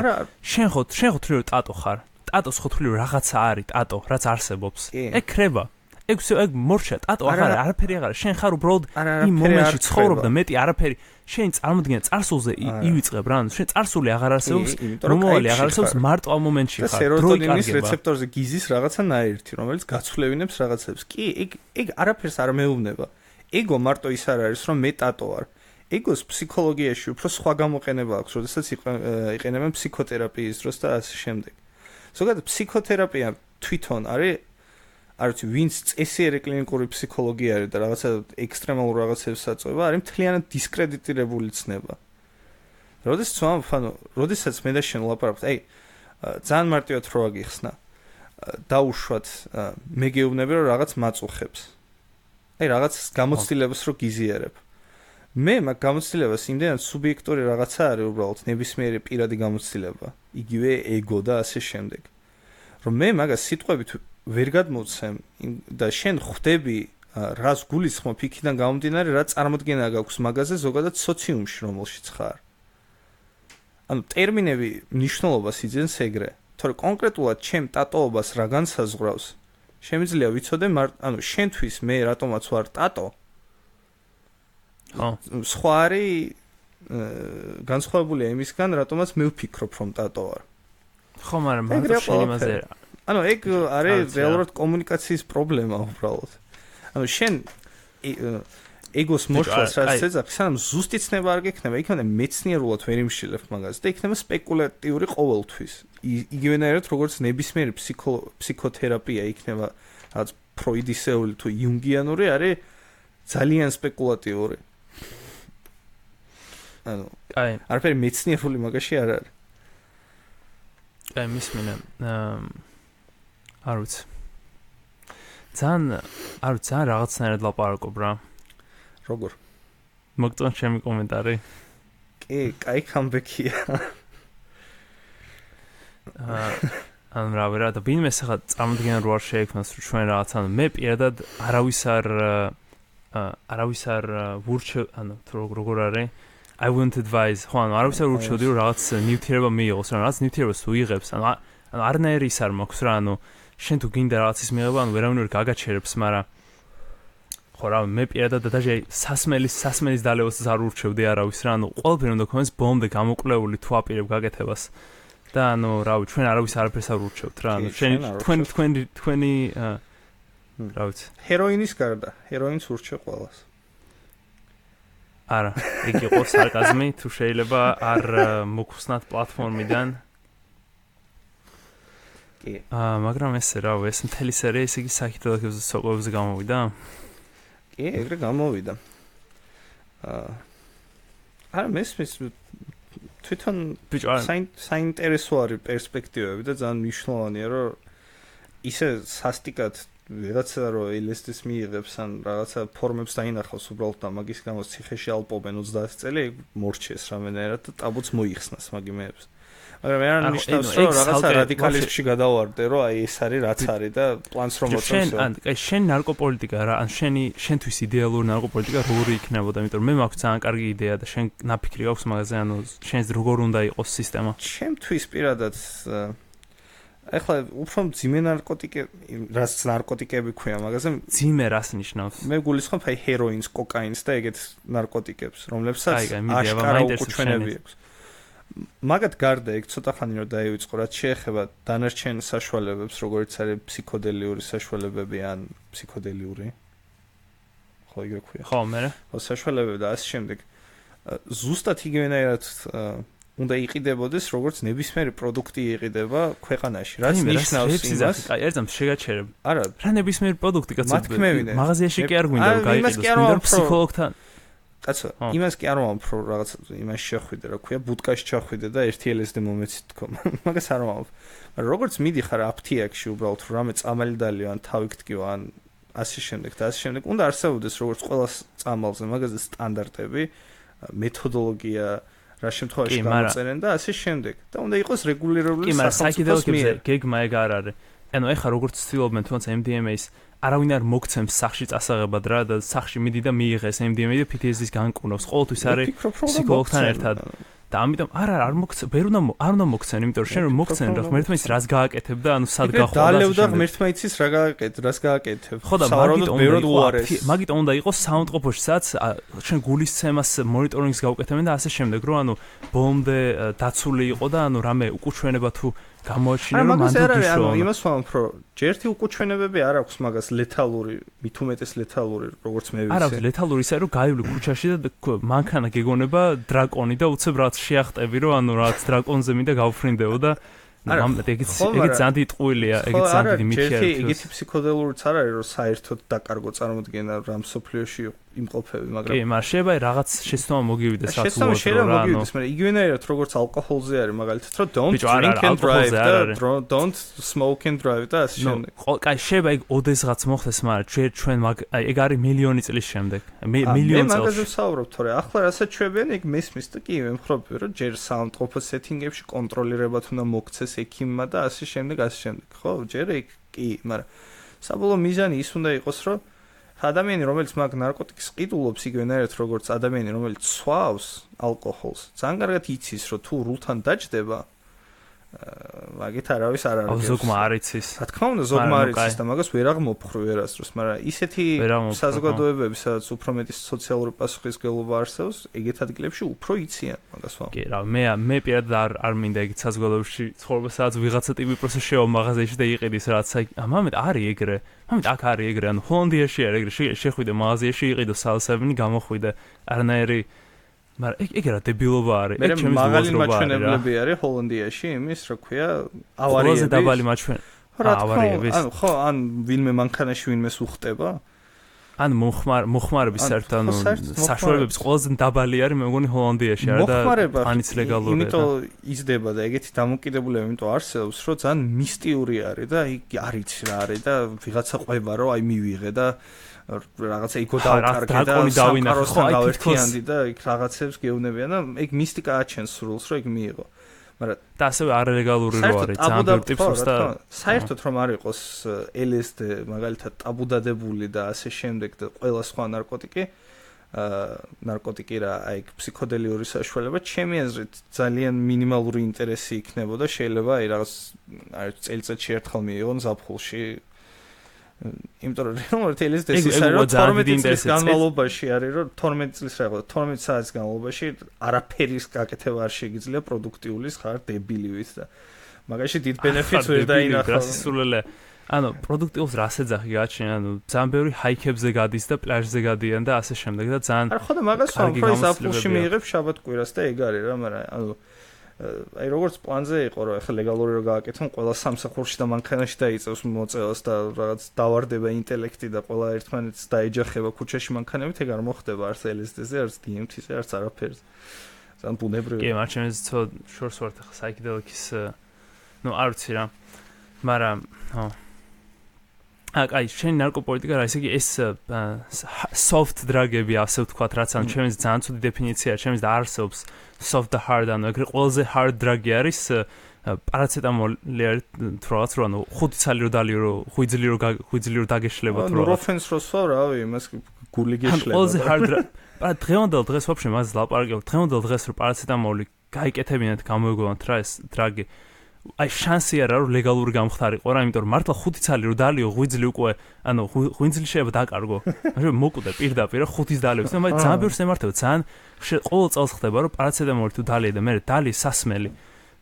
შენ ხო თვლი რომ ტატო ხარ. ტატოს ხო თვლი რომ რაღაცა არის, ტატო, რაც არსებობს. ეგ ხრება. ეგ მორჩა, ტატო არაფერი აღარ. შენ ხარ უბრალოდ იმ მომენტში ცხოვრობ და მეტი არაფერი. შენ წარმოდგენა წარსულზე ივიწყებ რა, შენ წარსული აღარ არსებობს, მომავალი აღარ არსებობს, მარტო ამ მომენტში ხარ. სეროტონინის რეცეპტორზე გიზის რაღაცა ნაერთი, რომელიც გაცვლევინებს რაღაცებს. კი, ეგ არაფერს არ მეუბნება. ego მარტო ის არ არის, რომ მე ტატო ვარ. ეგოს ფსიქოლოგიაში უფრო სხვა გამოყენება აქვს, როდესაც იყენებენ ფსიქოთერაპიის დროს და ასე შემდეგ. ზოგადად ფსიქოთერაპია თვითონ არის არც ვინც წესიერი კლინიკური ფსიქოლოგია არის და რაღაცა ექსტრემალურ რაღაცებს აწვევა, არის მთლიანად დისკრედიტირებული ცნება. როდესაც მე და შენ ვლაპარაკობთ, აი ძალიან მარტივად რო აგიხსნა. დაუშვათ მე გეუბნები რომ რაღაც მაწუხებს. აი რაღაც გამოცდილებას რო გიზიარებ. მე მაგ გამოცდილებას იმდენად სუბიექტური რაღაცა არის უბრალოდ ნებისმიერი პირადი გამოცდილება. იგივე ego და ასე შემდეგ. რომ მე მაგას სიტყვებით ვერ გადმოცემ და შენ ხვდები რას გულისხმობ იქიდან გამომდინარე რა წარმოდგენა გაქვს მაგაზე ზოგადად სოციუმში რომელშიც ხარ. ანუ ტერმინები მნიშვნელობას იძენს ეგრე, თორე კონკრეტულად ჩემ ტატოობას რა განსაზღვრავს, შემიძლია ვიცოდე, ანუ შენთვის მე რატომაც ვარ ტატო. სხვა არის განსხვავებულია იმისგან, რატომაც მე ვფიქრობ რომ ტატო ვარ. ხო, მაგრამ მარტო შენ იმაზე ანუ ეგ არის რეალურად კომუნიკაციის პრობლემა უბრალოდ. ანუ შენ ეგოს მოშლას რაც ეძახი, სანამ ზუსტი ცნება არ გექნება, იქნება მეცნიერულად ვერ იმშილებ მაგას და იქნება სპეკულატიური ყოველთვის. იგივენაირად როგორც ნებისმიერი ფსიქოთერაპია იქნება რაც ფროიდისეული თუ იუნგიანური არის ძალიან სპეკულატიური. ანუ არაფერი მეცნიერული მაგაში არ არის. მისმინე არ ვიცი. ძალიან რაღაცნაირად ლაპარაკობ რა. როგორ? მოგწონს ჩემი კომენტარი? კი, კაი კამბექია. ან რა და ვინმე ახლა წარმოდგენა რო არ შეექმნას რომ ჩვენ რაღაც ანუ მე პირადად არავის არ ვურჩევ ანუ როგორ არის I wouldn't advise ხო ანუ არავის არ ვურჩევდი რომ რაღაც ნივთიერება მიიღოს რა რაღაც ნივთიერებას უიღებს ანუ არნაირი ის არ მაქვს რა ანუ შენ თუ გინდა რაღაცის მიღება ანუ ვერავინ ვერ გაგაჩერებს მაგრამ ხო რა მე პირადად და დაჟე სასმელის დალევას არ ვურჩევდი არავის რა ანუ ყველაფერი უნდა ქონდეს ბოლომდე გამოკვლეული თუ აპირებ გაკეთებას და ანუ რავი ჩვენ არავის არაფერს არ ვურჩევთ რა ანუ თქვენი რა ვიცი ჰეროინის გარდა ჰეროინს ვურჩევ ყველას არა ეგ იყო სარკაზმი თუ შეიძლება არ მოგხსნათ პლატფორმიდან კი მაგრამ ესე რავი ეს მთელი სერია ესე იგი საკითხებზე სოკოებზე გამოვიდა კი ეგრე გამოვიდა არა მესმის თვითონ საინტერესო არის პერსპექტივები და ძალიან მნიშვნელოვანია რომ ისე სასტიკად ვიღაცა რომ ელესტის მიიღებს ან რაღაცა ფორმებს დაინახავს უბრალოდ და მაგის გამო ციხეში ალპობენ 30 წელი მორჩეს რამენერად და ტაბუც მოიხსნას მაგიმეებს მაგრამ მე არ ნიშნავს რომ რაღაცა რადიკალიზმში გადავარდე რომ აი ეს არის რაც არის და პლანს რომ მოწევს შენ ნარკოპოლიტიკა რა ან შენთვის იდეალური ნარკოპოლიტიკა როგორი იქნებოდა იმიტომ რომ მე მაქვს ძალიან კარგი იდეა და შენ ნაფიქრი გაქვს მაგაზე ანუ შენს როგორ უნდა იყოს სისტემა ჩემთვის პირადად ეხლა უფრო მძიმე ნარკოტიკები რაც ნარკოტიკები ქვია მაგაზე მძიმე რას ნიშნავს მე გულისხმობ აი ჰეროინს კოკაინს და ეგეთ ნარკოტიკებს რომლებსაც აშკარა უკუჩვენები აქვს მაგათ გარდა ეგ ცოტა ხანი რომ დაივიწყო რაც შეეხება დანარჩენ საშუალებებს როგორც არის ფსიქოდელიური საშუალებები ან ფსიქოდელიური ხო იგივე ქვია ხო მე ხო საშუალებები და ასე შემდეგ ზუსტად იგივენაირად უნდა იყიდებოდეს როგორც ნებისმიერი პროდუქტი იყიდება ქვეყანაში რაც ნიშნავს იმას აი ერთად შეგაჩერებ არა რა ნებისმიერი პროდუქტი კაცო მაღაზიაში კი არ გვინდა რომ გაიყიდოს გვინდა ფსიქოლოგთან კაცო იმას კი არ ვამბობ რომ რაღაც იმას შეხვიდე რა ქვია ბუტკაში ჩახვიდე და 1 LSD მომეცით თქო მაგას არ ვამბობ მაგრამ როგორც მიდიხარ აფთიაქში უბრალოდ რამე წამალი დალიო ან თავი გტკიო ან ასე შემდეგ და ასე შემდეგ უნდა არსებობდეს როგორც ყველა წამალზე მაგაზე სტანდარტები მეთოდოლოგია რა შემთხვევაში გამოწერენ და ასე შემდეგ და უნდა იყოს რეგულირებული სახელმწიფოს მიერ გეგმა ეგ არ არის ანუ ეხა როგორც ცდილობენ თუნდაც MDMA-ს არავინ არ მოგცემს სახში წასაღებად რა და სახში მიდი და მიიღეს MDMA და PTSD-ს განკურნავს ყოველთვის არის ფსიქოლოგთან ერთად და ამიტომ არ მოგცემ ვერ უნდა არ უნდა მოგცემ იმიტომ რომ შენ რომ მოგცემ რა ღმერთმაიც რას გააკეთებ და ანუ სად გახო დალევ და ღმერთმაიცის რა გააკეთებ რას გააკეთებ ხო და მაგიტომ უნდა იყოს საუნდყოფოში სადაც შენ გულისცემას მონიტორინგს გაუკეთებენ და ასე შემდეგ რომ ანუ ბოლომდე დაცული იყო და ანუ რამე უკუჩვენება თუ გამოაჩინა რომ მანდ ანუ იმას ვამბობ რომ ჯერთი უკუჩვენებები არ აქვს მაგას ლეთალური მით უმეტეს ლეთალური როგორც მე ვიცი არა ლეთალური ისე რომ გაივლი ქუჩაში და მანქანა გეგონება დრაკონი და უცებ რაც შეახტები რომ ანუ რაც დრაკონზე მინდა გავფრინდეო და ეგეც ძალიან დიდი ტყუილია ეგეც ძალიან დიდი მითია ეგეთი ფსიქოდელურიც არ არის რომ საერთოდ დაკარგო წარმოდგენა რამ სოფლიოში იმყოფები მაგრამ კი მაგრამ შეიძლება რაღაც შეცდომა მოგივიდეს რაც უბრალოდ შეიძლება მოგივიდეს მაგრამ იგივენაირად როგორც ალკოჰოლზე არის მაგალითად რომ don't drink and drive და don't smoke and drive და ასე შემდეგ კაი შეიძლება ეგ ოდესღაც მოხდეს მაგრამ ჩვენ ეგ არის მილიონი წლის შემდეგ მილიონი წელს მე მაგაზე ვსაუბრობ თორე ახლა რასაც ჩვენებიან ეგ მესმის და კი მე მხრობი რომ ჯერ საუნდყოფო სეტინგებში კონტროლირებად უნდა მოგცეს ექიმმა და ასე შემდეგ ხო ჯერ ეგ კი მაგრამ საბოლოო მიზანი ის უნდა იყოს რომ ადამიანი რომელიც მაგ ნარკოტიკს ყიდულობს იგივენაირად როგორც ადამიანი რომელიც სვავს ალკოჰოლს ძალიან კარგად იცის რომ თუ რულთან დაჯდება მაგით არავის არ არის. ზოგმა არ იცის. რა თქმა უნდა, ზოგმა არ იცის და მაგას ვერ აღმოფხრი ვერასდროს, მაგრამ ისეთი საზოგადოებები, სადაც უფრო მეტი სოციალური პასუხისმგებლობა არსებობს, ეგეთ ადგილებში უფრო იციან მაგას ვამ. კი, რა, მე პირადად არ მინდა ეგეთ საზოგადოებაში ცხოვრება, სადაც ვიღაცა ტიპი პროცესი შევა მაღაზიაში და იყიდის რაც მამეთ არის ეგრე. მამეთ აქ არის ეგრე, ანუ ჰოლანდიაში არის ეგრე, შეხვიდე მაღაზიაში იყიდო სალსებნი, გამოხვიდე არნაირი მაგრამ ეგ რა დებილობა არის. ეგ ჩემი მაღალი მაჩვენებლები არის ჰოლანდიაში იმის, რა ქვია, ავარიების. ყველაზე დაბალი ავარიების. ხო, ან ვინმე მანქანაში ვინმეს უხტება? ან მოხმარების საერთოდ საშუალებების ყველაზე დაბალი არის მე მგონი ჰოლანდიაში არა და ანიც ლეგალურია. იმიტომ იზრდება და ეგეთი დამოკიდებულება იმიტომ არსებობს, რომ ძალიან მისტიური არის და იქ არ იცი რა არის და ვიღაცა ყვება რომ აი მივიღე და რაღაცა იქო დავკარგე და სამყაროსთან გავერთიანდი და იქ რაღაცებს გეუბნებიან და ეგ მისტიკა აჩენს სრულს რომ ეგ მიიღო. მაგრამ და ასევე არალეგალური რო არის ძალიან ბევრ ტიპს და საერთოდ რომ არ იყოს LSD მაგალითად ტაბუ დადებული და ასე შემდეგ და ყველა სხვა ნარკოტიკი რა აი ფსიქოდელიური საშუალება ჩემი აზრით ძალიან მინიმალური ინტერესი იქნებოდა შეიძლება აი რაღაც აი წელიწადში ერთხელ მიიღონ ზაფხულში იმიტომ რომ LSD-ს საერთოდ 12 წლის განმავლობაში არის რომ 12 წლის რაღაც 12 საათის განმავლობაში არაფერის გაკეთება არ შეგიძლია პროდუქტიულის ხარ დებილივით და მაგაში დიდ ბენეფიტს ვერ დაინახავ. ანუ პროდუქტიულს რას ეძახი გააჩნია, ანუ ძალიან ბევრი ჰაიქებზე გადის და პლაჟზე გადიან და ასე შემდეგ და ძალიან არ ხო და მაგას ვამბობ ზაფხულში მიიღებ შაბათ-კვირას და ეგ არის რა, მაგრამ ანუ აი როგორც პლანზე იყო რომ ახლა ლეგალური რო გააკეთონ ყველა სამსახურში და მანქანაში დაიწევს მოწევას და რაღაც დავარდება ინტელექტი და ყველა ერთმანეთს დაეჯახება ქუჩაში მანქანებით ეგ არ მოხდება არც LSD-ზე არც DMT-ზე არც არაფერზე ძალიან ბუნებრივია. კი, მაგრამ ცო შორს ვართ ახლა საიქედელიკის ნუ არ ვიცი რა მაგრამ აი შენი ნარკოპოლიტიკა რა ისე კი ეს soft drug-ები ასე ვთქვათ რაც ან ჩემს ძალიან ცუდი დეფინიციაა ჩემს და არსებობს soft და hard ანუ ეგრე ყველაზე hard drug-ი არის პარაცეტამოლი არის თუ რაღაც რო ანუ 5 ცალი რო დალიო რო ღვიძლი რო დაგეშლება თუ რაღაც ნუროფენს რო სვა რავი იმას გული გეშლება ყველაზე hard დღევანდელ დღეს ვაფშე მას ლაპარაკობ დღევანდელ დღეს რო პარაცეტამოლი გაიკეთებინათ გამოიგონოთ რა ეს დრაგი აი შანსი არა რომ ლეგალური გამხდარიყო რა იმიტომ რომ მართლა 5 ცალი რო დალიო ღვიძლი უკვე ანუ ღვიძლი შეიძლება დაკარგო მაგრამ მოკვდა პირდაპირ 5-ის დალევს და მაგ ძალიან ბევრს ემართება ძალიან ყოველ წელს ხდება რომ პარაცეტამოლი თუ დალია და მე დალი სასმელი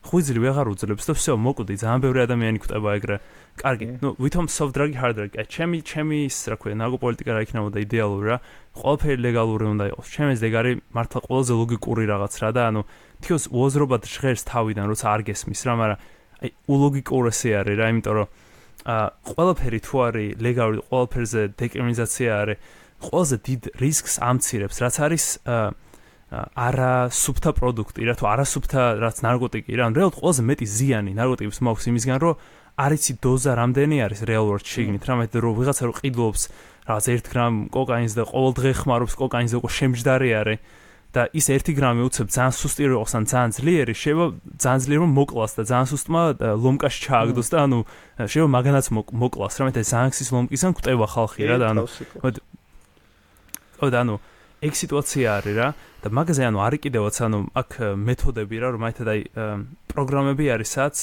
ღვიძლი ვეღარ უძლებს და всё მოკვდი ძალიან ბევრი ადამიანი ხვდება ეგრე კარგი ნუ ვითომ soft drug hard drug აი ჩემი ის რა ქვია ნარკოპოლიტიკა რა იქნებოდა იდეალური რა ყველაფერი ლეგალური უნდა იყოს ჩემს ეგ არის მართლა ყველაზე ლოგიკური რაღაც რა და ანუ თქოს უაზრობად ჟღერს თავიდან როცა არ გესმის რა მაგრამ აი ულოგიკურესი არის რა იმიტომ რომ ყველაფერი თუ არის ლეგალური ყველაფერზე დეკრიმინალიზაცია არის ყველაზე დიდ რისკს ამცირებს რაც არის არა სუფთა პროდუქტი რა თუ არა სუფთა რაც ნარკოტიკი რა რეალურად ყველაზე მეტი ზიანი ნარკოტიკებს მაქვს იმისგან რომ არ იცი დოზა რამდენი არის რეალურად შეგნით რა მე რომ ვიღაცა რო ყიდულობს რაღაც 1 გრამ კოკაინს და ყოველ დღე ხმარობს კოკაინს და უკვე შემჯდარი არის და ის 1 გრამი უცებ ძალიან სუსტი რო იყოს ან ძალიან ძლიერი შეიძლება ძალიან ძლიერ რომ მოკლას და ძალიან სუსტმა ლომკაში ჩააგდოს და ანუ შეიძლება მაგანაც მოკლას რა მე ზანგსის ლომკისგან კვდება ხალხი რა და ანუ ანუ ეგ სიტუაცია არის რა და მაგაზე ანუ არის კიდევაც ანუ აქ მეთოდები რა რომ აითად აი პროგრამები არის სადაც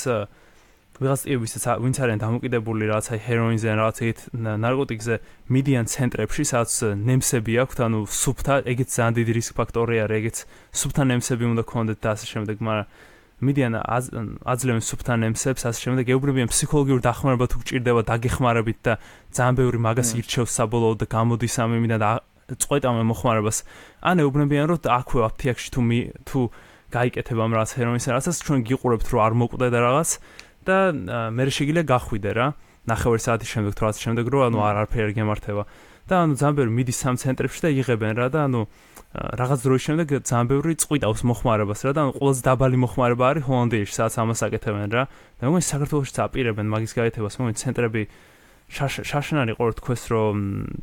ვიღაც ტიპისაც ვინც არიან დამოკიდებული რაღაც აი ჰეროინზე ან რაღაც ეგეთ ნარკოტიკზე მიდიან ცენტრებში სადაც ნემსები აქვთ ანუ სუფთა ეგეც ძალიან დიდი რისკ ფაქტორი არის ეგეც სუფთა ნემსები უნდა გქონდეთ და ასე შემდეგ მაგრამ მიდიან აძლევენ სუფთა ნემსებს ასე შემდეგ ეუბნებიან ფსიქოლოგიური დახმარება თუ გჭირდება დაგეხმარებით და ძალიან ბევრი მაგას ირჩევს საბოლოოდ და გამოდის ამ იმიდან და წყვეტავენ მოხმარებას ან ეუბნებიან რომ აქვე აფთიაქში თუ გაიკეთება ამ რაღაც ჰეროინს რაღაცას ჩვენ გიყურებთ რომ არ მოკვდე და რაღაც და მე შეგიძლია გახვიდე რა 9 საათის შემდეგ თუ რაღაც შემდეგ რომ ანუ არაფერი არ გემართება და ანუ ძალიან ბევრი მიდის სამ ცენტრებში და იღებენ რა და ანუ რაღაც დროის შემდეგ ძალიან ბევრი წყვიტავს მოხმარებას რა და ანუ ყველაზე დაბალი მოხმარება არის ჰოლანდიაში სადაც ამას აკეთებენ რა და მეგონი საქართველოშიც აპირებენ მაგის გაეთებას მეგონი ცენტრები შაშანარი ყო თქვეს რომ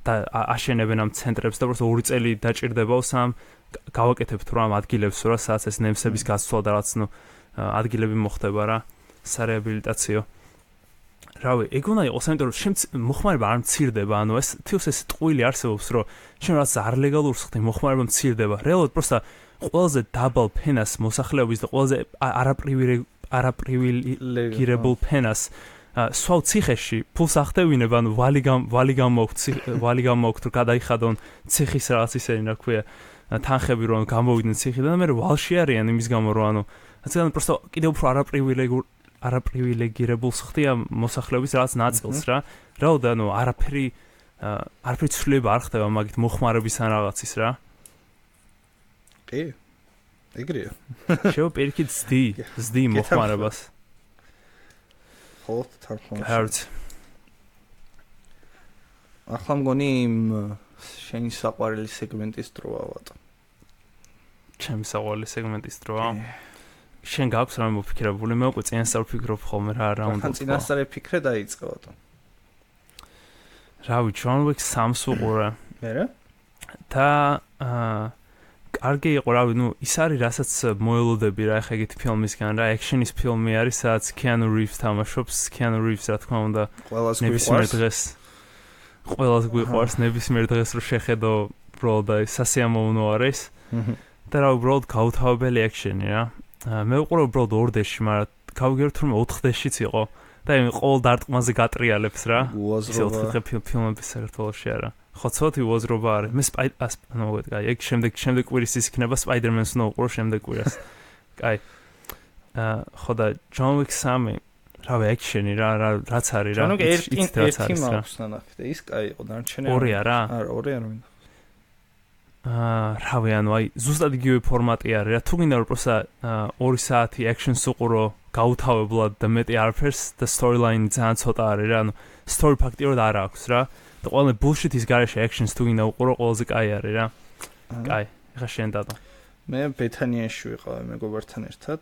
აშენებენ ამ ცენტრებს და უბრალოდ 2 წელი დაჭირდებაო სამ გავაკეთებთ რა ამ ადგილებს რა სადაც ეს ნემსების გაცვლა და რაც ნუ ადგილები მოხდება რა სარეაბილიტაციო რავი ეგ უნდა იყოს ამიტომ რომ შენ მოხმარება არ მცირდება ანუ ეს თავს ეს ტყუილი არსებობს რომ შენ რაც არ ლეგალურს ხდი მოხმარება მცირდება რეალურად პროსტა ყველაზე დაბალ ფენას მოსახლეობის და ყველაზე არაპრივილეგირებულ ფენას სხვა ციხეში ფულს ახდევინებ, ანუ ვალი გამოგთ, რომ გადაიხადონ ციხის რაღაც ისენი, რა ქვია, თანხები რომ გამოვიდნენ ციხიდან, და მე ვალში არიან იმის გამო, რომ ანუ ასე პროსტო კიდევ უფრო არაპრივილეგირებულს ხდია მოსახლეობის რაღაც ნაწილს რა. რაოდ ანუ არაფერი ცვლილება არ ხდება მაგით მოხმარების ან რაღაცის რა. კი. ეგრეა. შევა პირიქით ზდი მოხმარებას. ხოლო თარგმანში. ჰარც. ახლა მგონი შენი საყვარელი სეგმენტის დროა ვატო. ჩემი საყვარელი სეგმენტის დროა. შენ გაქვს რამე მოფიქრებული? მე უკვე წინასწარ ვფიქრობ ხოლმე რა უნდა. ახლა წინასწარ ვფიქრე დაიწყე ვატო. რავი, John Wick 3-ს ვუყურე. მერე? და კარგი იყო, რავი, ის არის რასაც მოელოდები რა ახლა ეგეთი ფილმისგან რა, ექშენის ფილმი არის, სადაც Keanu Reeves თამაშობს, Keanu Reeves რა თქმა უნდა, ყველას გვიყვარს, ნებისმიერ დღეს რო შეხედო, უბრალოდ სასიამოვნო არის. და რა უბრალოდ გაუთავებელი ექშენი რა. მე ვუყურე უბრალოდ 2 დეში, მაგრამ გავიგებთ რომ 4 დეშიც იყო. და იმ ყოველ დარტყმაზე გატრიალებს რა. ისე 4 დღე ფილმების საქართველოში არა. ხო ცოტი უაზრობა არის. მე ეგ შემდეგ კვირის ის იქნება Spider-Man-ს ნოუყურო შემდეგ კვირას. კაი. ხო და John Wick 3 რავი ექშენი რაც არის რა. ერთი მაქვს ნახე და ის კაი იყო დარჩენილი. 2 არა? არა, 2 არ მინდა. რავი, ანუ აი ზუსტად იგივე ფორმატი არის რა. თუ გინდა რომ პროსა 2 საათი ექშენს უყურო გაუთავებლად და მეტი არაფერს და storyline ძალიან ცოტა არის რა. ანუ story ფაქტიურად არ აქვს რა. და ყველა bullshit-ის გარეშე actions თუ გინდა უყურო ყველაზე კაი არის რა. კაი, ეხა შენ ტატო. მე ბეთანიაში ვიყავი მეგობართან ერთად.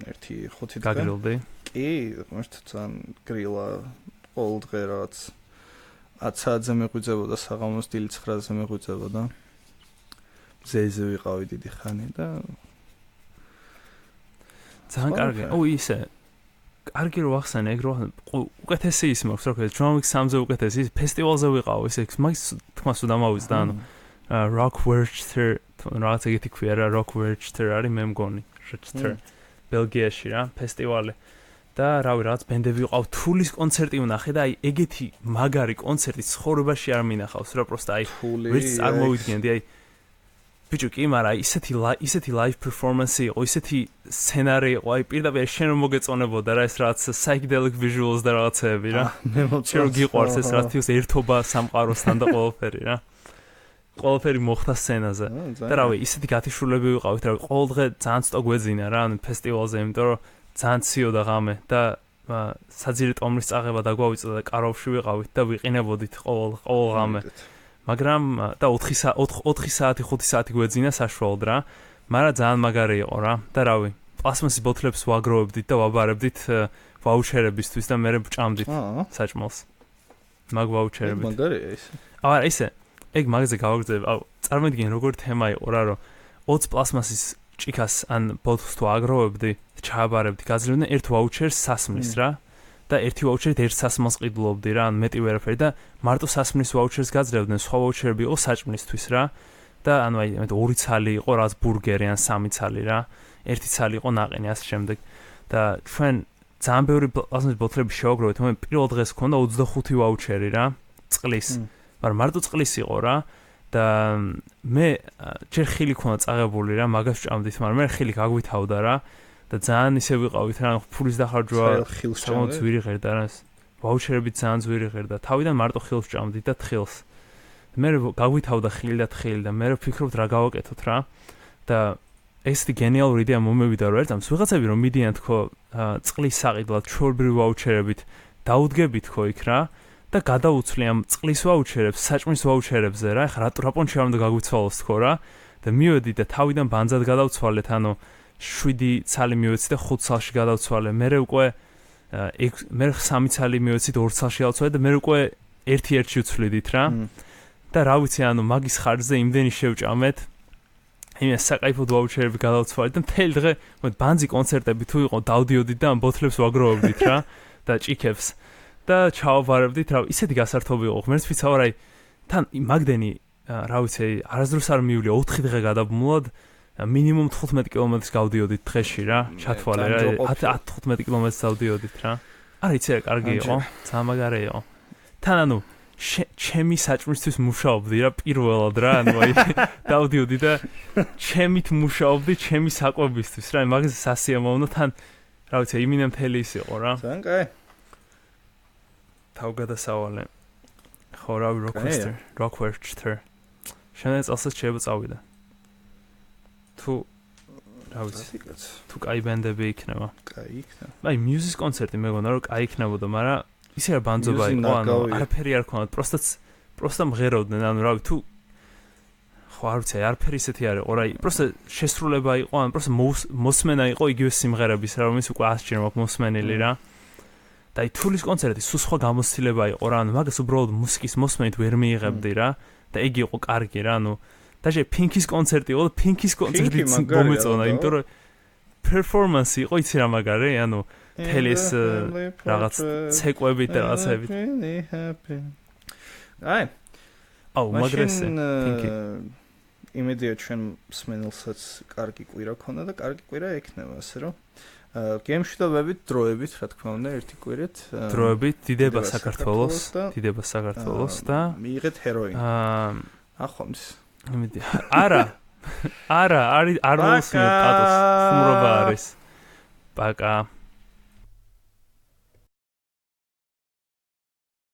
ერთი 5 დღე. გაგრილდი? კი, მართლა ძალიან გრილა ყოველ დღე რაღაც 10 საათზე მეღვიძებოდა საღამოს დილით 9-ზე მეღვიძებოდა. მზეზე ვიყავი დიდი ხანი და ძალიან კარგი. ისე კარგი რო ახსენე, ეგ რო უკეთესი ის მაქვს, რა ქვია, John Wick 3-ზე უკეთესი ის ფესტივალზე ვიყავ, ისე მაგის თქმას უდამავიზდა, ანუ Rock Werchter, რაღაც ეგეთი ქვია რა, Rock Werchter არის მე მგონი, Werchter. ბელგიაში რა, ფესტივალი. და რავი, რაღაც ბენდები ვიყავ, თულის კონცერტი ვნახე და აი ეგეთი მაგარი კონცერტი ცხოვრებაში არ მინახავს რა, პროსტა აი ვერც წარმოვიდგენდი, აი ბიჭო კი, მაგრამ ისეთი live performance იყო, ისეთი სცენარი იყო, აი პირდაპირ შენ რომ მოგეწონებოდა რა ეს რაღაც psychedelic visuals და რაღაცეები რა. მე შენ რომ გიყვარს ეს რაღაც თავს ერთობა სამყაროსთან და ყველაფერი რა. ყველაფერი მოხდა სცენაზე. და რავი, ისეთი გათიშულები ვიყავით, რავი, ყოველ დღე ძალიან ცოტა გვეძინა რა, ანუ ფესტივალზე, იმიტომ რომ ძალიან ციოდა ღამე და საძირი ტომრის წაღება დაგვავიწოდა და კარავში ვიყავით და ვიყინებოდით ყოველ ღამე. მაგრამ და 4 საათი 5 საათი გვეძინა საშუალოდ რა. მაგრამ ძალიან მაგარი იყო რა. და რავი, პლასმასის ბოთლებს ვაგროვებდით და ვაბარებდით ვაუჩერებისთვის და მე ვჭამდით საჭმელს. მაგ ვაუჩერებით. მაგარია ისე. არა, ისე. ეგ მაგაზე გავაგრძელებ. წარმოიდგინე როგორ თემა იყო რა, რომ 20 პლასმასის ჭიქას ან ბოთლს თუ აგროვებდი, ჩააბარებდი, გაძლევდნენ ერთ ვაუჩერს სასმლის რა. და ერთი ვაუჩერით ერთ სასმელს ყიდულობდი რა, ან მეტი ვერაფერი და მარტო სასმლის ვაუჩერს გაძლევდნენ, სხვა ვაუჩერები იყო საჭმლისთვის რა. და ანუ აი 2 ცალი იყო რაც ბურგერი ან 3 ცალი რა. 1 ცალი იყო ნაყინი ასე შემდეგ. და ჩვენ ძალიან ბევრი პლასმის ბოთლები შევაგროვეთ, მე პირველ დღეს მქონდა 25 ვაუჩერი რა, წყლის. მაგრამ მარტო წყლის იყო რა. და მე ჯერ ხილი ქონა წაღებული რა, მაგას ვჭამდით, მაგრამ მე ხილი გაგვითავდა რა. და ძალიან ისე ვიყავით რა, ფულის დახარჯვა ძალიან ძვირი ღერდა რა. ვაუჩერები ძალიან ძვირი ღერდა. თავიდან მარტო ხილს ვჭამდით და თხილს. მე გაგვითავდა ხილი და თხილი და მე ვფიქრობთ რა გავაკეთოთ რა. და ესეთი გენიალური იდეა მომევიდა რომ ერთამს ვიღაცები რომ მიდიან თქო წყლის საყიდლად ჩვეულებრივი ვაუჩერებით დაუდგებით თქო იქ რა. და გადაუცვლი ამ წყლის ვაუჩერებს საჭმლის ვაუჩერებზე რა. ეხლა რა პონჩი არ უნდა გაგვიცვალოს თქო რა. და მივედი და თავიდან ბანძად გადავცვალეთ, ანუ 7 ცალი მივეცი და 5 ცალში გადავცვალე. მე უკვე 3 ცალი მივეცით 2 ცალში გავცვალე და მე უკვე 1-1-ში ვცვლიდით რა. და რა ვიცი, ანუ მაგის ხარჯზე იმდენი შევჭამეთ. იმას საკაიფოდ ვაუჩერები გადავცვალეთ და მთელი დღე ბანძი კონცერტები თუ იყო დავდიოდით და ამ ბოთლებს ვაგროვებდით რა და ჭიქებს. და ჩავაბარებდით რა, ისეთი გასართობი იყო. ღმერთს ვიცავ რა, თან მაგდენი რა ვიცი, არასდროს არ მივიდა 4 დღე გადაბმულად მინიმუმ 15 კილომეტრს გავდიოდით დღეში რა, ჩათვალე რა, 10-15 კილომეტრს დავდიოდით რა. არა იცი რა, კარგი იყო, ძამაგარე იყო. თან ანუ ჩემი საჭმისთვის მუშაობდი რა პირველად რა, ანუ აი დავდიოდი და ჩემით მუშაობდი ჩემი საკვებისთვის რა, მაგაზე სასიამოვნო თან რა ვიცი, იმინე მთელი ის იყო რა. ძალიან კაი. თავგადასავალე. ხო რა როკვერჩტერ. შენ წელსაც შეიძლება წავიდა. თუ რა ვიცი, თუ კაი ბენდები იქნება. კაი იქნება. აი მუსიკის კონცერტი მეგონა რომ კაი იქნებოდა, მაგრამ ისე რა ბანძობა იყო, ანუ არაფერი არ ქონდათ, პროსტა მღეროდნენ, ანუ რავი, თუ ხო არ ვიცი, არაფერი ისეთი არ იყო, რა, პროსტა შესრულება იყო, ანუ პროსტა მოსმენა იყო იგივე სიმღერების, რა, რომელიც უკვე ასჯერ მაქვს მოსმენილი რა. და აი თულის კონცერტი სულ სხვა გამოცდილება იყო რა, ანუ მაგას უბრალოდ მუსიკის მოსმენით ვერ მიიღებდი რა და იგი იყო კარგი რა, ანუ დაჟე პინკის კონცერტი იყო და პინკის კონცერტი მომეწონა, იმიტომ რომ პერფორმანსი იყო იცი რა მაგარი, ანუ მთელი ეს რაღაც ცეკვებით და რაღაცებით. აი. აუ, მაგრესე პინკი. იმედია ჩვენ მსმენელსაც კარგი კვირა ქონდა და კარგი კვირა ექნება, ასე რომ გემშვიდობებით, დროებით, რა თქმა უნდა, ერთი კვირით. დროებით, დიდება საქართველოს და მიიღეთ ჰეროინი. ახონს. იმედი. არა, არ მოსმენთ ტატოს. ხუმრობა არის. პაკა.